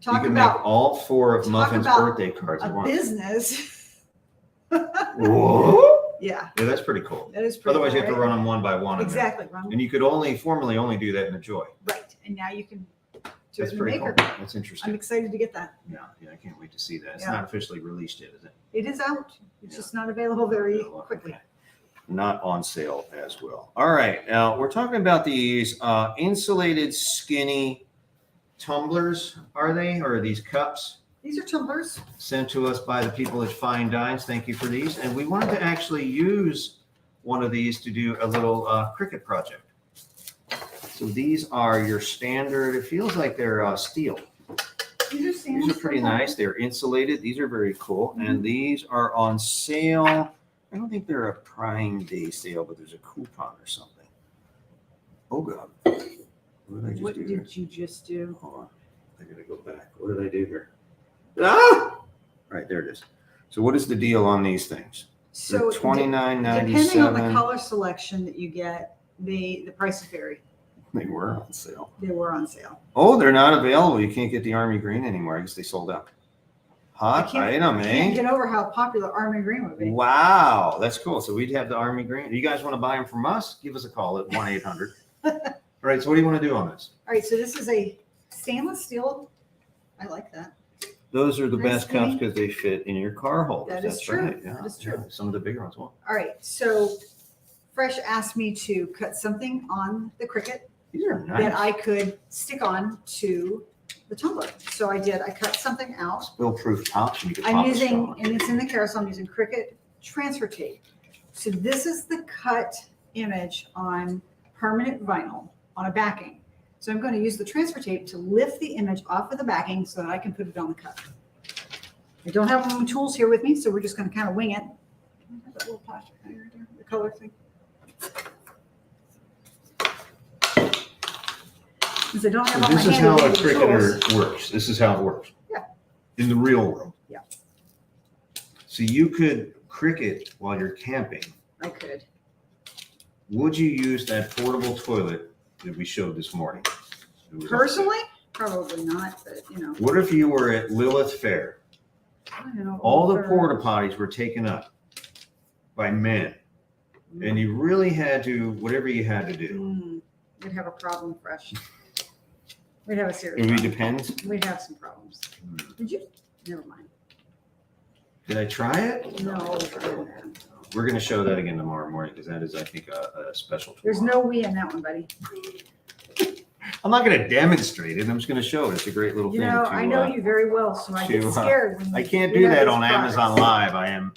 S1: Talk
S2: can
S1: about
S2: make all 4 of
S1: talk
S2: Muffin's
S1: about
S2: birthday cards at
S1: a
S2: once.
S1: business.
S2: Whoa.
S1: Yeah,
S2: Yeah, that's pretty cool.
S1: that is pretty
S2: Otherwise, you have to
S1: cool,
S2: run
S1: right?
S2: them one by one.
S1: Exactly. Run
S2: And you could formerly only do that in the Joy.
S1: right. And now you can do
S2: That's
S1: it in the
S2: pretty
S1: Maker.
S2: cool. That's
S1: I'm
S2: interesting.
S1: excited to get that.
S2: Yeah, I can't wait to see that. It's
S1: Yeah.
S2: not officially released yet, is it?
S1: It is out. It's
S2: Yeah.
S1: just not available very
S2: Oh,
S1: quickly.
S2: okay. Not on sale as well. All right, now we're talking about these insulated skinny tumblers. Are they, or are these cups
S1: These are tumblers.
S2: sent to us by the people at Fine Dines? Thank you for these. And we wanted to actually use one of these to do a little Cricut project. So these are your standard. It feels like they're steel.
S1: These are
S2: These are pretty nice. They're insulated. These are very cool. And these are on sale. I don't think they're a Prime Day sale, but there's a coupon or something. Oh, God. What did I just
S1: What
S2: do here?
S1: did you just do?
S2: Hold on. I got to go back. What did I do here? Ah! Right, there it is. So what is the deal on these things?
S1: So
S2: They're $29.97.
S1: depending on the color selection that you get, the prices vary.
S2: They were on sale.
S1: They were on sale.
S2: Oh, they're not available. You can't get the Army Green anymore. I guess they sold out. Hot
S1: I
S2: item,
S1: can't
S2: eh?
S1: get over how popular Army Green would be.
S2: Wow, that's cool. So we'd have the Army Green. You guys want to buy them from us? Give us a call at 1-800. All right, so what do you want to do on this?
S1: All right, so this is a stainless steel. I like that.
S2: Those are the
S1: Nice
S2: best cups
S1: skinny.
S2: because they fit in your car holders.
S1: That is
S2: That's
S1: true.
S2: right. Yeah,
S1: That is true.
S2: yeah. Some of the bigger ones will.
S1: All right, so Fresh asked me to cut something on the Cricut
S2: These are
S1: that
S2: nice.
S1: I could stick on to the tumbler. So I did. I cut something out.
S2: Spill-proof tops. And you can
S1: I'm
S2: pop a
S1: using,
S2: straw.
S1: and it's in the carousel, I'm using Cricut transfer tape. So this is the cut image on permanent vinyl on a backing. So I'm going to use the transfer tape to lift the image off of the backing so that I can put it on the cut. I don't have my tools here with me, so we're just going to kind of wing it. Can I have that little plastic thing right there, the color thing? Because I don't have all my
S2: This is how a
S1: handy tools.
S2: Cricketer works. This is how it works.
S1: Yeah.
S2: In the real world.
S1: Yeah.
S2: So you could Cricut while you're camping.
S1: I could.
S2: Would you use that portable toilet that we showed this morning? It was on sale.
S1: Personally, probably not, but you know.
S2: What if you were at Lilith Fair?
S1: I don't know.
S2: All the porta potties were taken up by men, and you really had to, whatever you had to do.
S1: We'd have a problem, Fresh. We'd have a
S2: It
S1: serious
S2: would
S1: problem.
S2: depend.
S1: We'd have some problems. Did you? Never mind.
S2: Did I try it?
S1: No.
S2: We're going to show that again tomorrow morning because that is, I think, a special tool.
S1: There's no we in that one, buddy.
S2: I'm not going to demonstrate it. I'm just going to show it. It's a great little
S1: You
S2: thing.
S1: know,
S2: to,
S1: I know you very well, so I get
S2: to,
S1: scared when
S2: I
S1: you
S2: can't
S1: you
S2: do
S1: have
S2: that
S1: these
S2: on
S1: products.
S2: Amazon Live. I am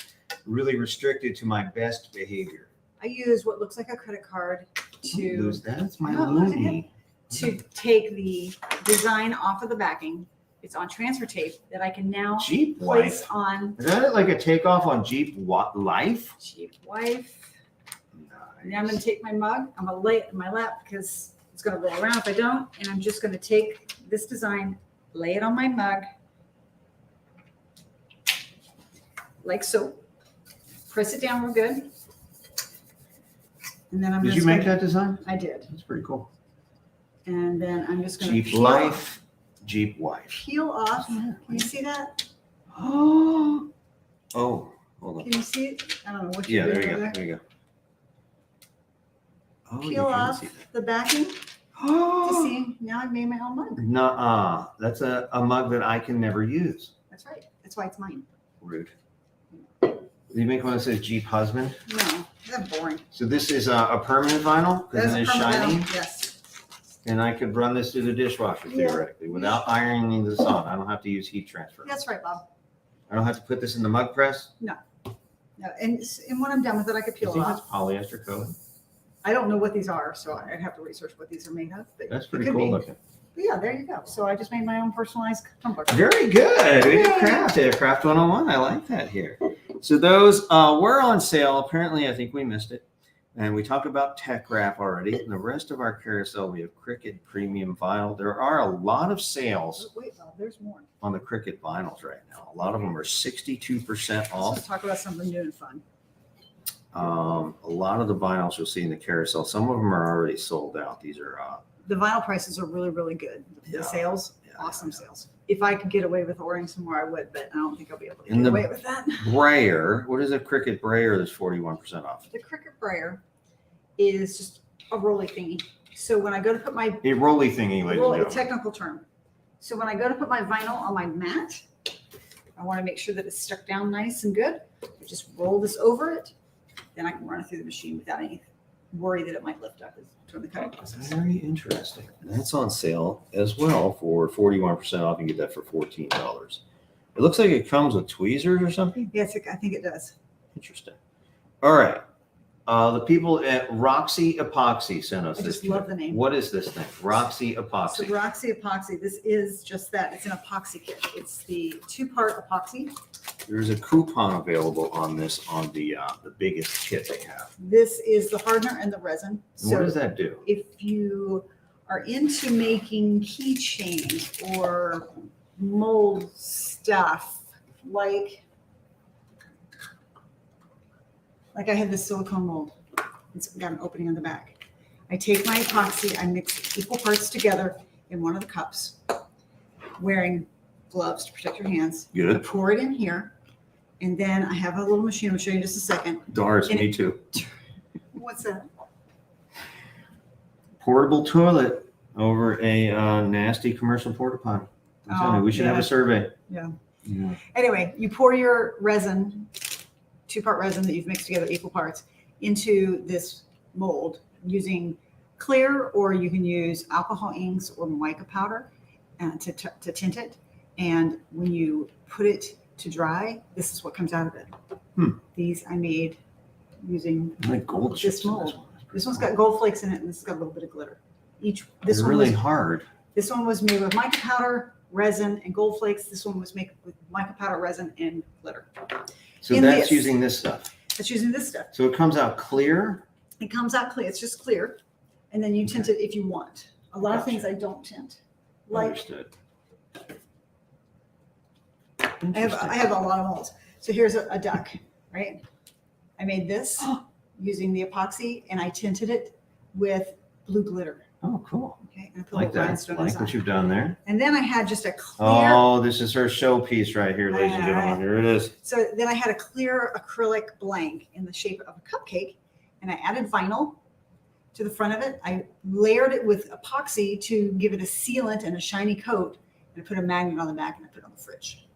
S2: really restricted to my best behavior.
S1: I use what looks like a credit card to
S2: Lose that. That's my
S1: No,
S2: loony.
S1: to take the design off of the backing. It's on transfer tape that I can now
S2: Jeep
S1: place
S2: Wife.
S1: on
S2: Is that like a takeoff on Jeep Life?
S1: Jeep Wife.
S2: Nice.
S1: And I'm going to take my mug. I'm going to lay it in my lap because It's going to roll around if I don't. And I'm just going to take this design, lay it on my mug, like so. Press it down real good. And then I'm
S2: Did you make that design?
S1: I did.
S2: That's pretty cool.
S1: And then I'm just going to
S2: Jeep Life, Jeep Wife.
S1: Peel off. Can you see that?
S2: Oh, hold on.
S1: Can you see it? I don't know what you're
S2: Yeah,
S1: doing
S2: there you
S1: over
S2: go. There you go. Oh, you
S1: Peel
S2: can
S1: off
S2: see that.
S1: the backing to
S2: Oh,
S1: see. Now I've made my own mug.
S2: nuh-uh. That's a mug that I can never use.
S1: That's right. That's why it's mine.
S2: Rude. Did you make one that says Jeep Husband?
S1: No, that's boring.
S2: So this is a permanent vinyl because it is shiny,
S1: Yes.
S2: and I could run this through the dishwasher theoretically without ironing this on. I don't have to use heat transfer.
S1: That's right, Bob.
S2: I don't have to put this in the mug press.
S1: No, and when I'm done with it, I could
S2: I
S1: peel it
S2: think
S1: off.
S2: it's polyester coated.
S1: I don't know what these are, so I'd have to research what these are made of. But
S2: That's
S1: it
S2: pretty
S1: could
S2: cool
S1: be.
S2: looking.
S1: But yeah, there you go. So I just made my own personalized tumbler.
S2: Very good. We did
S1: Yay.
S2: Craft 101. I like that here. So those were on sale. Apparently, I think we missed it. And we talked about tech wrap already. And the rest of our carousel, we have Cricut Premium Vinyl. There are a lot of sales
S1: Wait, Bob, there's more.
S2: on the Cricut vinyls right now. A lot of them are 62%
S1: Let's
S2: off.
S1: talk about something new and fun.
S2: A lot of the vinyls you'll see in the carousel, some of them are already sold out. These are
S1: The vinyl prices are really, really good. The
S2: Yeah.
S1: sales,
S2: Yeah,
S1: awesome
S2: yeah.
S1: sales. If I could get away with ordering some more, I would, but I don't think I'll be able to
S2: In
S1: get
S2: the-
S1: away with that.
S2: Brayer. What is a Cricut Brayer that's 41% off?
S1: The Cricut brayer is just a rolly thingy. So when I go to put my
S2: A rolly thingy, ladies and
S1: roll, a
S2: gentlemen.
S1: technical term. So when I go to put my vinyl on my mat, I want to make sure that it's stuck down nice and good. I just roll this over it, then I can run it through the machine without any worry that it might lift up during the cutting process.
S2: Very interesting. That's on sale as well for 41% off. You can get that for $14. It looks like it comes with tweezers or something.
S1: Yes, I think it does.
S2: Interesting. All right. The people at Roxy Epoxy sent us
S1: I
S2: this.
S1: just love the name.
S2: What is this thing? Roxy
S1: So
S2: Epoxy.
S1: Roxy Epoxy, this is just that. It's an epoxy kit. It's the 2-part epoxy.
S2: There's a coupon available on this on the biggest kit they have.
S1: This is the hardener and the resin.
S2: And what
S1: So
S2: does that do?
S1: if you are into making keychains or mold stuff, like I had this silicone mold. It's got an opening on the back. I take my epoxy, I mix equal parts together in one of the cups, wearing gloves to protect your hands. I
S2: Good.
S1: pour it in here, and then I have a little machine. I'll show you in just a second.
S2: Doris,
S1: And
S2: me too.
S1: What's that?
S2: Portable toilet over a nasty commercial porta potty. I'm telling you, we should have
S1: yeah.
S2: a survey.
S1: Yeah.
S2: Yeah.
S1: Anyway, you pour your resin, 2-part resin that you've mixed together equal parts, into this mold using clear, or you can use alcohol inks or mica powder to tint it. And when you put it to dry, this is what comes out of it. These I made using
S2: Like gold
S1: this
S2: chips in
S1: mold.
S2: this one.
S1: This one's got gold flakes in it, and this has got a little bit of glitter. This
S2: It's
S1: one
S2: really
S1: was,
S2: hard.
S1: this one was made with mica powder, resin, and gold flakes. This one was made with mica powder, resin, and glitter.
S2: So
S1: in
S2: that's
S1: this.
S2: using this stuff.
S1: It's using this stuff.
S2: So it comes out clear.
S1: It comes out clear. It's just clear, and then you tint it if you want. A lot of things I don't tint. Like
S2: Understood.
S1: I have a lot of molds. So here's a duck, right? I made this using the epoxy, and I tinted it with blue glitter.
S2: Oh, cool.
S1: Okay, and I put
S2: Like
S1: a little
S2: that.
S1: rhinestone
S2: Like
S1: inside.
S2: what you've done there.
S1: And then I had just a clear.
S2: Oh, this is her showpiece right here, ladies and gentlemen. Here it is.
S1: So then I had a clear acrylic blank in the shape of a cupcake, and I added vinyl to the front of it. I layered it with epoxy to give it a sealant and a shiny coat, and I put a magnet on the back, and I put it on the fridge.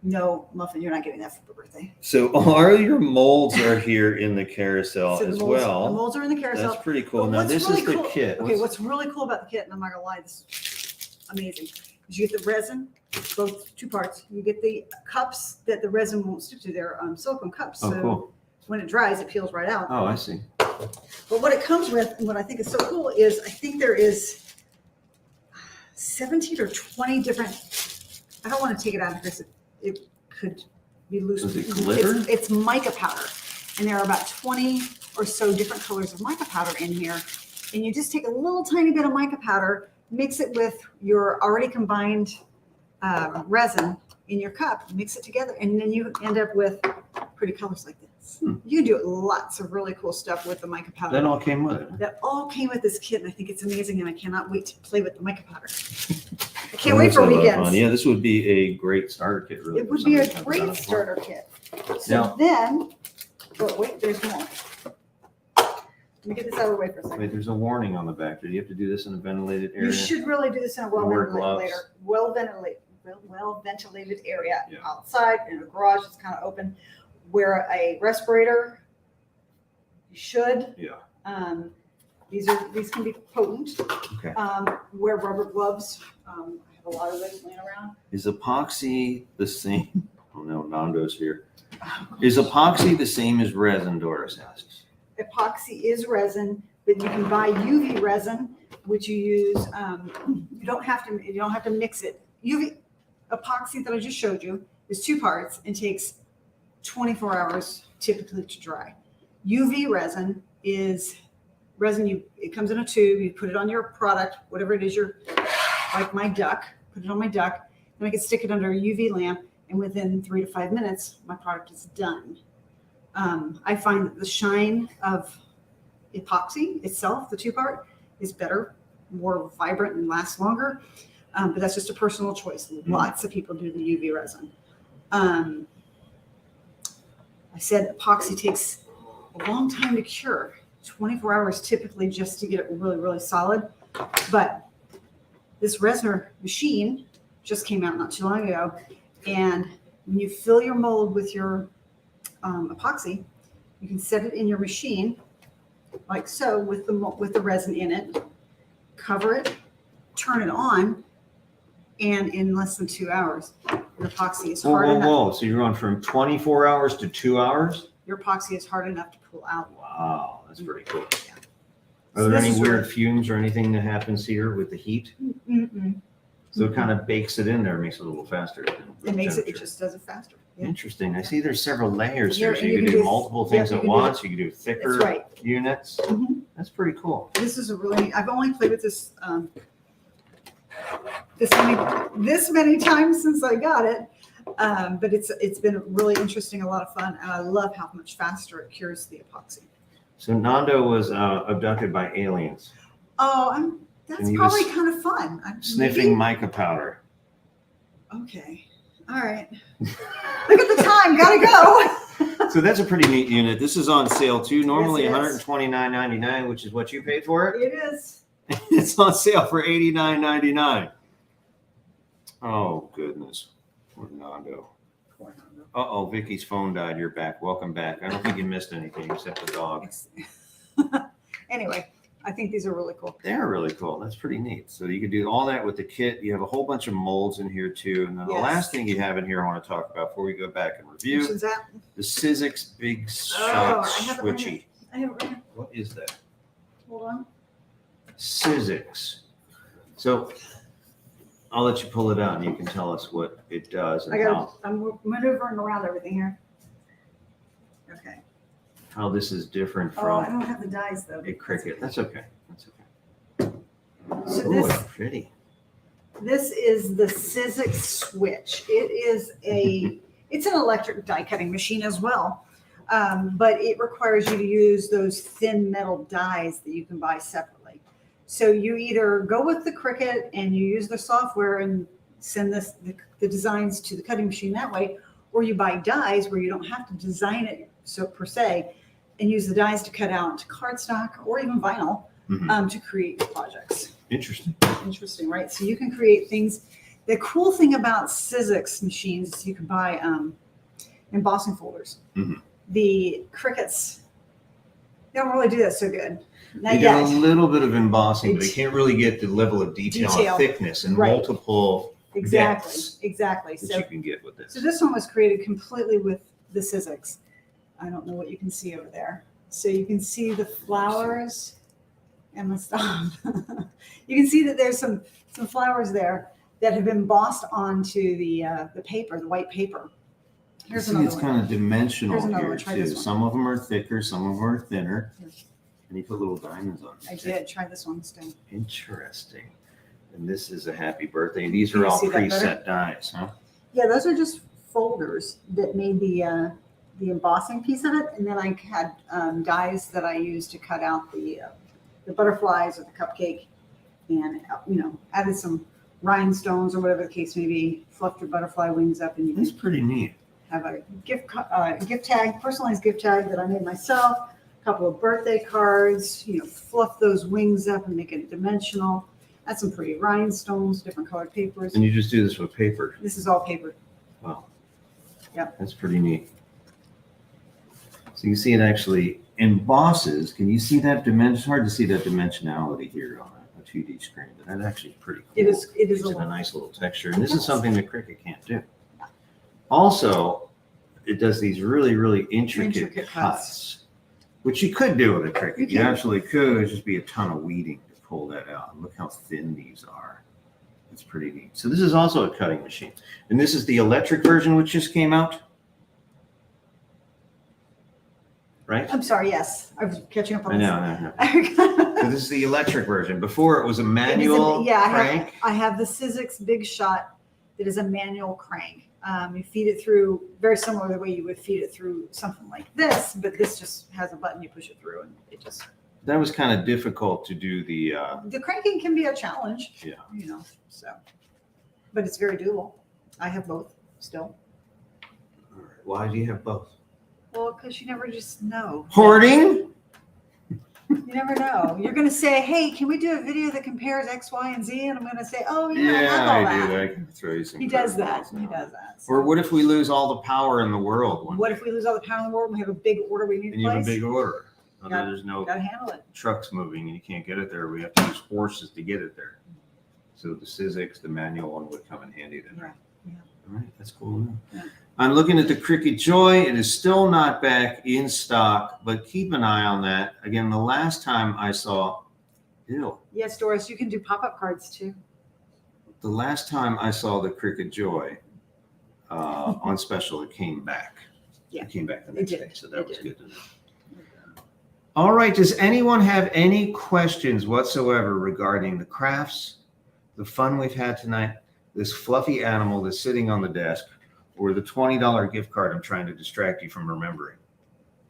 S1: No, Muffin, you're not getting that for your birthday.
S2: So all your molds are here in the carousel
S1: So the
S2: as
S1: molds, the
S2: well.
S1: molds are in the carousel.
S2: That's pretty cool.
S1: But
S2: Now
S1: what's
S2: this
S1: really
S2: is the
S1: cool-
S2: kit.
S1: Okay, what's really cool about the kit, and I'm not gonna lie, this is amazing, is you get the resin, both 2 parts. You get the cups that the resin won't stick to. They're silicone cups.
S2: Oh,
S1: So
S2: cool.
S1: when it dries, it peels right out.
S2: Oh, I see.
S1: But what it comes with, and what I think is so cool, is I think there is 17 or 20 different. I don't want to take it out because it could be loose.
S2: Is it glitter?
S1: It's mica powder, and there are about 20 or so different colors of mica powder in here and you just take a little tiny bit of mica powder, mix it with your already combined resin in your cup, mix it together, and then you end up with pretty colors like this. You can do lots of really cool stuff with the mica powder.
S2: That all came with it.
S1: That all came with this kit, and I think it's amazing, and I cannot wait to play with the mica powder. I can't wait for weekends.
S2: Yeah, this would be a great starter kit. Really,
S1: It would be a great starter kit. So
S2: Now,
S1: then, oh wait, there's more. Let me get this out of the way for a second.
S2: wait, there's a warning on the back. Do you have to do this in a ventilated area?
S1: You should really do this in a well-ventilated area.
S2: Yeah.
S1: Outside, in a garage that's kind of open. Wear a respirator. You should.
S2: Yeah.
S1: These can be potent.
S2: Okay.
S1: Wear rubber gloves. I have a lot of those laying around.
S2: Is epoxy the same? Oh no, Nando's here. Is epoxy the same as resin, Doris asks?
S1: Epoxy is resin, but you can buy UV resin, which you use. You don't have to mix it. UV epoxy that I just showed you is 2 parts and takes 24 hours typically to dry. UV resin is resin. It comes in a tube. You put it on your product, whatever it is. Like my duck. Put it on my duck, and I can stick it under a UV lamp, and within 3 to 5 minutes, my product is done. I find that the shine of epoxy itself, the 2-part, is better, more vibrant, and lasts longer. But that's just a personal choice. Lots of people do the UV resin. I said epoxy takes a long time to cure, 24 hours typically, just to get it really, really solid. But this resin machine just came out not too long ago, and when you fill your mold with your epoxy, you can set it in your machine like so with the resin in it, cover it, turn it on, and in less than 2 hours, your epoxy is hard enough.
S2: Whoa. So you're going from 24 hours to 2 hours?
S1: Your epoxy is hard enough to pull out.
S2: Wow, that's pretty cool.
S1: Yeah.
S2: Are there any weird fumes or anything that happens here with the heat?
S1: Mm-mm.
S2: So it kind of bakes it in there, makes it a little faster.
S1: It just does it faster. Yeah.
S2: Interesting. I see there's several layers
S1: Here,
S2: here, so you can do multiple things at once. You can do thicker
S1: That's right.
S2: units.
S1: Mhm.
S2: That's pretty cool.
S1: This is I've only played with this this many times since I got it. But it's been really interesting, a lot of fun, and I love how much faster it cures the epoxy.
S2: So Nando was abducted by aliens.
S1: Oh, that's probably kind of fun.
S2: Sniffing mica powder.
S1: Okay. All right. Look at the time. Gotta go.
S2: So that's a pretty neat unit. This is on sale too. Normally
S1: Yes, it is.
S2: $129.99, which is what you paid for it.
S1: It is.
S2: It's on sale for $89.99. Oh goodness. Poor Nando. Uh-oh, Vicky's phone died. You're back. Welcome back. I don't think you missed anything except the dog.
S1: Anyway, I think these are really cool.
S2: They're really cool. That's pretty neat. So you can do all that with the kit. You have a whole bunch of molds in here too. And then the last thing you have in here I want to talk about before we go back and review,
S1: Which is that?
S2: the Sizzix Big Shot
S1: I have it right
S2: Switchy.
S1: I have it right here.
S2: What is that?
S1: Hold on.
S2: Sizzix. So I'll let you pull it out and you can tell us what it does and
S1: I'm maneuvering around everything here. Okay.
S2: how this is different
S1: Oh, I
S2: from
S1: don't have the dies though.
S2: a Cricut. That's okay. That's okay.
S1: So
S2: Ooh, it's pretty.
S1: This is the Sizzix Switch. It's an electric die cutting machine as well, but it requires you to use those thin metal dies that you can buy separately. So you either go with the Cricut and you use the software and send the designs to the cutting machine that way, or you buy dies where you don't have to design it per se, and use the dies to cut out cardstock or even vinyl to create your projects. Interesting, right? So you can create things. The cool thing about Sizzix machines is you can buy embossing folders. The Cricuts don't really do that so good. Not
S2: They
S1: yet.
S2: do a little bit of embossing, but they can't really get the level of detail and thickness and multiple depths
S1: Exactly.
S2: that you can get with this.
S1: So this one was created completely with the Sizzix. I don't know what you can see over there. So you can see the flowers and the stuff. You can see that there's some flowers there that have been embossed onto the paper, the white paper. Here's another
S2: it's
S1: one.
S2: kind of dimensional
S1: Here's another
S2: here
S1: one. Try
S2: too.
S1: this one.
S2: Some of them are thicker, some of them are thinner. And you put little diamonds on it.
S1: I did. Try this one instead.
S2: Interesting. And this is a happy birthday. These
S1: Can
S2: are
S1: you
S2: all
S1: see that better?
S2: preset dies, huh?
S1: Yeah, those are just folders that made the embossing piece of it, and then I had dies that I used to cut out the butterflies or the cupcake, and added some rhinestones or whatever the case may be, fluffed your butterfly wings up, and you
S2: That's
S1: can
S2: pretty neat.
S1: have a gift tag, personalized gift tag that I made myself, a couple of birthday cards, fluff those wings up and make it dimensional. Add some pretty rhinestones, different colored papers.
S2: And you just do this with paper.
S1: This is all paper.
S2: Wow.
S1: Yep.
S2: That's pretty neat. So you see it actually embosses. Can you see that dimension? It's hard to see that dimensionality here on a 2D screen, but that actually is pretty cool.
S1: It is
S2: Gives it a nice little texture. And this is something that Cricut can't do. Also, it does these really, really intricate cuts, which you could do with a Cricut. You absolutely could. There'd just be a ton of weeding to pull that out. And look how thin these are. It's pretty neat. So this is also a cutting machine. And this is the electric version, which just came out. Right?
S1: I'm sorry, yes. I was catching up on
S2: I
S1: this.
S2: know. So this is the electric version. Before it was a manual crank.
S1: I have the Sizzix Big Shot that is a manual crank. You feed it through very similar to the way you would feed it through something like this, but this just has a button, you push it through, and it just.
S2: That was kind of difficult to do the.
S1: The cranking can be a challenge.
S2: Yeah.
S1: So, but it's very doable. I have both still.
S2: All right. Why do you have both?
S1: Well, because you never just know.
S2: Hoarding?
S1: You never know. You're going to say, hey, can we do a video that compares X, Y, and Z? And I'm going to say, oh, yeah, I have all that.
S2: Do. I can throw you some.
S1: He does that. He does that. So.
S2: Or what if we lose all the power in the world?
S1: What if we lose all the power in the world and we have a big order we need to place?
S2: And you have a big order. There's no
S1: gotta handle it.
S2: Trucks moving and you can't get it there. We have to use horses to get it there. So the Sizzix, the manual one, would come in handy then.
S1: Yeah.
S2: All right, that's cool.
S1: Yeah.
S2: I'm looking at the Cricut Joy. It is still not back in stock, but keep an eye on that. Again, the last time I saw,
S1: Yes, Doris, you can do pop-up cards too.
S2: The last time I saw the Cricut Joy on special, it came back.
S1: Yeah.
S2: It came back the next day, so that was
S1: did.
S2: good to know. All right, does anyone have any questions whatsoever regarding the crafts, the fun we've had tonight, this fluffy animal that's sitting on the desk, or the $20 gift card I'm trying to distract you from remembering?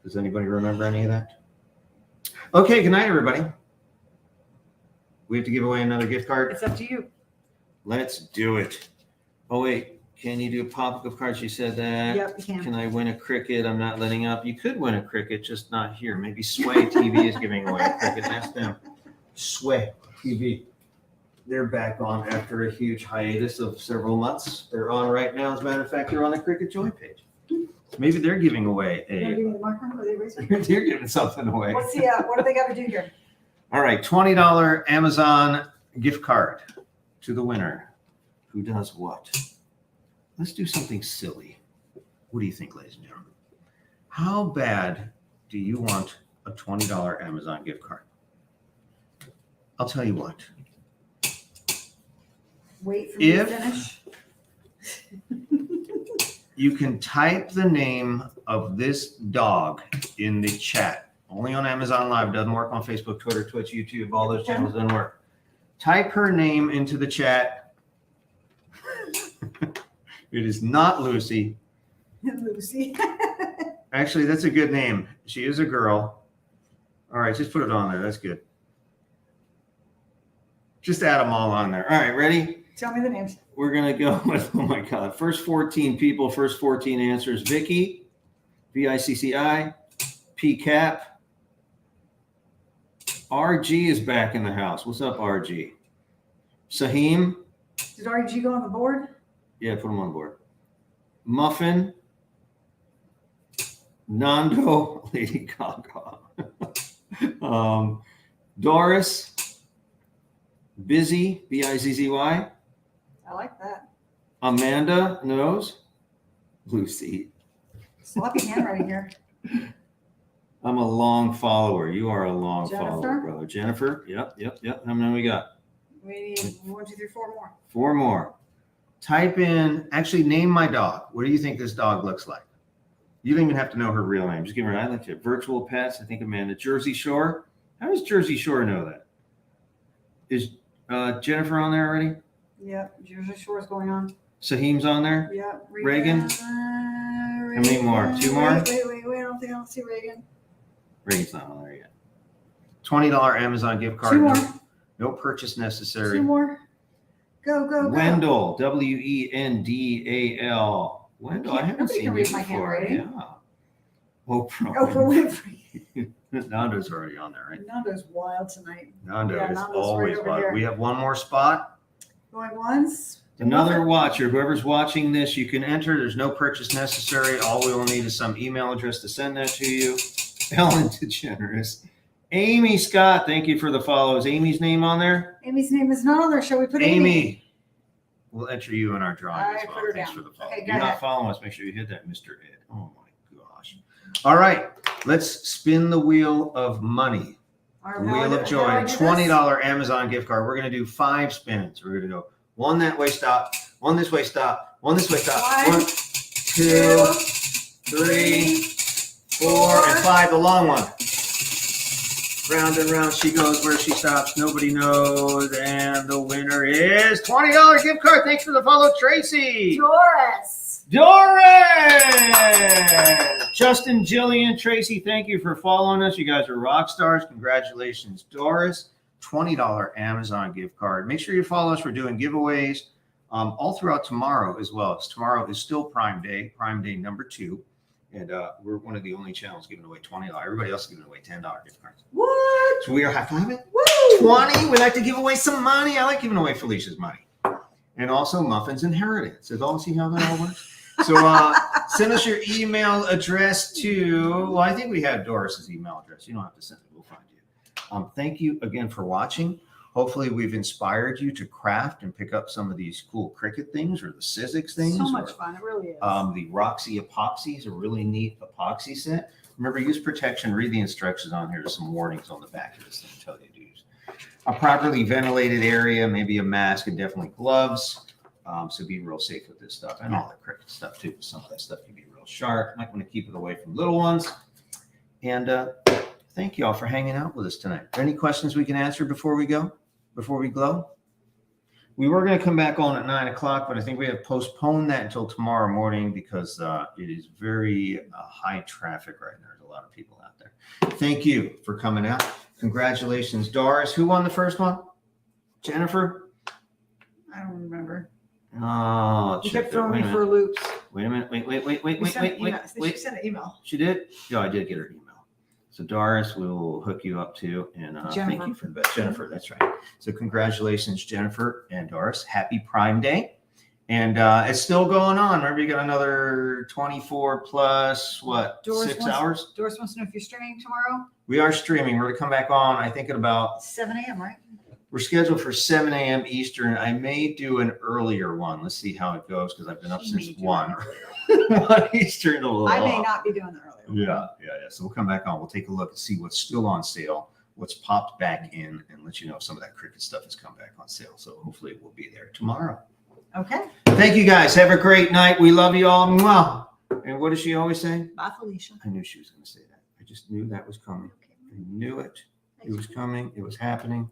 S2: Does anybody remember any of that? Okay, good night, everybody. We have to give away another gift card?
S1: It's up to you.
S2: Let's do it. Oh, wait. Can you do a pop-up gift card? She said that.
S1: Yep, you can.
S2: Can I win a Cricut? I'm not letting up. You could win a Cricut, just not here. Maybe Sway TV is giving away a Cricut. Ask them. Sway TV. They're back on after a huge hiatus of several months. They're on right now. As a matter of fact, they're on the Cricut Joy page. Maybe they're giving away
S1: You're gonna give me the marker or the eraser?
S2: they're giving something away.
S1: What's the what do they got to do here?
S2: All right, $20 Amazon gift card to the winner. Who does what? Let's do something silly. What do you think, ladies and gentlemen? How bad do you want a $20 Amazon gift card? I'll tell you what.
S1: Wait for me to finish.
S2: You can type the name of this dog in the chat. Only on Amazon Live. Doesn't work on Facebook, Twitter, Twitch, YouTube. All those channels doesn't work. Type her name into the chat. It is not Lucy.
S1: Lucy.
S2: Actually, that's a good name. She is a girl. All right, just put it on there. That's good. Just add them all on there. All right, ready?
S1: Tell me the names.
S2: We're going to go with, oh my God, first 14 people, first 14 answers. Vicky, VICCI, PCAP. RG is back in the house. What's up, RG? Sahim.
S1: Did RG go on the board?
S2: Yeah, put him on board. Muffin. Nando. Lady Gaga. Doris. Busy. B-I-Z-Z-Y.
S1: I like that.
S2: Amanda knows. Lucy.
S1: Sloppy handwriting here.
S2: I'm a long follower. You are a long
S1: Jennifer?
S2: follower, brother. Jennifer. Yep. How many we got?
S1: We need 1, 2, 3, 4 more.
S2: 4 more. Type in, actually name my dog. What do you think this dog looks like? You don't even have to know her real name. Just give her, I like it. Virtual Pets. I think Amanda. Jersey Shore. How does Jersey Shore know that? Is Jennifer on there already?
S1: Yep. Jersey Shore's going on.
S2: Saheem's on there?
S1: Yep.
S2: Reagan? How many more? 2 more?
S1: Wait. I don't see Reagan.
S2: Reagan's not on there yet. $20 Amazon gift card.
S1: 2 more.
S2: No purchase necessary.
S1: 2 more. Go.
S2: Wendell, Wendal. Wendell, I haven't seen you
S1: read my
S2: before.
S1: handwriting.
S2: Yeah. Oprah
S1: Winfrey.
S2: Nando's already on there, right?
S1: Nando's wild tonight.
S2: Nando is
S1: Nando's
S2: always
S1: right over
S2: wild.
S1: here.
S2: We have one more spot.
S1: Going once.
S2: Another watcher, whoever's watching this, you can enter. There's no purchase necessary. All we will need is some email address to send that to you. Ellen DeGeneres. Amy Scott, thank you for the follow. Is Amy's name on there?
S1: Amy's name is not on there. Shall we put
S2: Amy. We'll enter you in our drawing
S1: I
S2: as well.
S1: put her
S2: Thanks
S1: down.
S2: for the follow.
S1: Okay,
S2: If
S1: go
S2: you're not
S1: ahead.
S2: following us, make sure you hit that, Mr. Ed. Oh my gosh. All right, let's spin the wheel of money.
S1: Our
S2: The wheel of joy. $20 Amazon gift card. We're going to do 5 spins. We're going to go one that way, stop. One this way, stop. One this way, stop. 1, 2, 3, 4, and 5. The long one. Round and round she goes. Where she stops, nobody knows. And the winner is $20 gift card. Thanks for the follow, Tracy. Doris! Justin, Jillian, Tracy, thank you for following us. You guys are rock stars. Congratulations, Doris. $20 Amazon gift card. Make sure you follow us. We're doing giveaways all throughout tomorrow as well. Tomorrow is still Prime Day number 2. And we're one of the only channels giving away $20. Everybody else is giving away $10 gift cards.
S1: What?
S2: So we are high-fiving.
S1: Woo!
S2: 20. We like to give away some money. I like giving away Felicia's money. And also Muffin's inheritance. Does all see how that all works? So send us your email address to, well, I think we have Doris's email address. You don't have to send it. We'll find you. Thank you again for watching. Hopefully we've inspired you to craft and pick up some of these cool Cricut things or the Sizzix things.
S1: So much fun. It really is.
S2: The Roxy epoxy is a really neat epoxy set. Remember, use protection. Read the instructions on here. There's some warnings on the back of this thing to tell you to use a properly ventilated area, maybe a mask, and definitely gloves. So be real safe with this stuff and all the Cricut stuff too. Some of that stuff can be real sharp. Might want to keep it away from little ones. And thank you all for hanging out with us tonight. Are there any questions we can answer before we go? Before we glow? We were going to come back on at 9 o'clock, but I think we have postponed that until tomorrow morning because it is very high traffic right now. There's a lot of people out there. Thank you for coming out. Congratulations, Doris. Who won the first one? Jennifer?
S1: I don't remember.
S2: Oh,
S1: You kept throwing me for loops.
S2: Wait a minute. Wait.
S1: She sent an email.
S2: She did? Yeah, I did get her email. So Doris, we'll hook you up too. And thank you for the best. Jennifer, that's right. So congratulations, Jennifer and Doris. Happy Prime Day. And it's still going on. Remember, you got another 24 plus, what, 6 hours?
S1: Doris wants to know if you're streaming tomorrow.
S2: We are streaming. We're going to come back on, I think, at about
S1: 7 a.m., right?
S2: We're scheduled for 7 a.m. Eastern. I may do an earlier one. Let's see how it goes because I've been up since 1. 1 Eastern.
S1: I may not be doing the earlier one.
S2: Yeah. So we'll come back on. We'll take a look and see what's still on sale, what's popped back in, and let you know if some of that Cricut stuff has come back on sale. So hopefully we'll be there tomorrow.
S1: Okay.
S2: Thank you guys. Have a great night. We love you all. Mwah. And what does she always say?
S1: Bye, Felicia.
S2: I knew she was going to say that. I just knew that was coming. I knew it. It was coming. It was happening.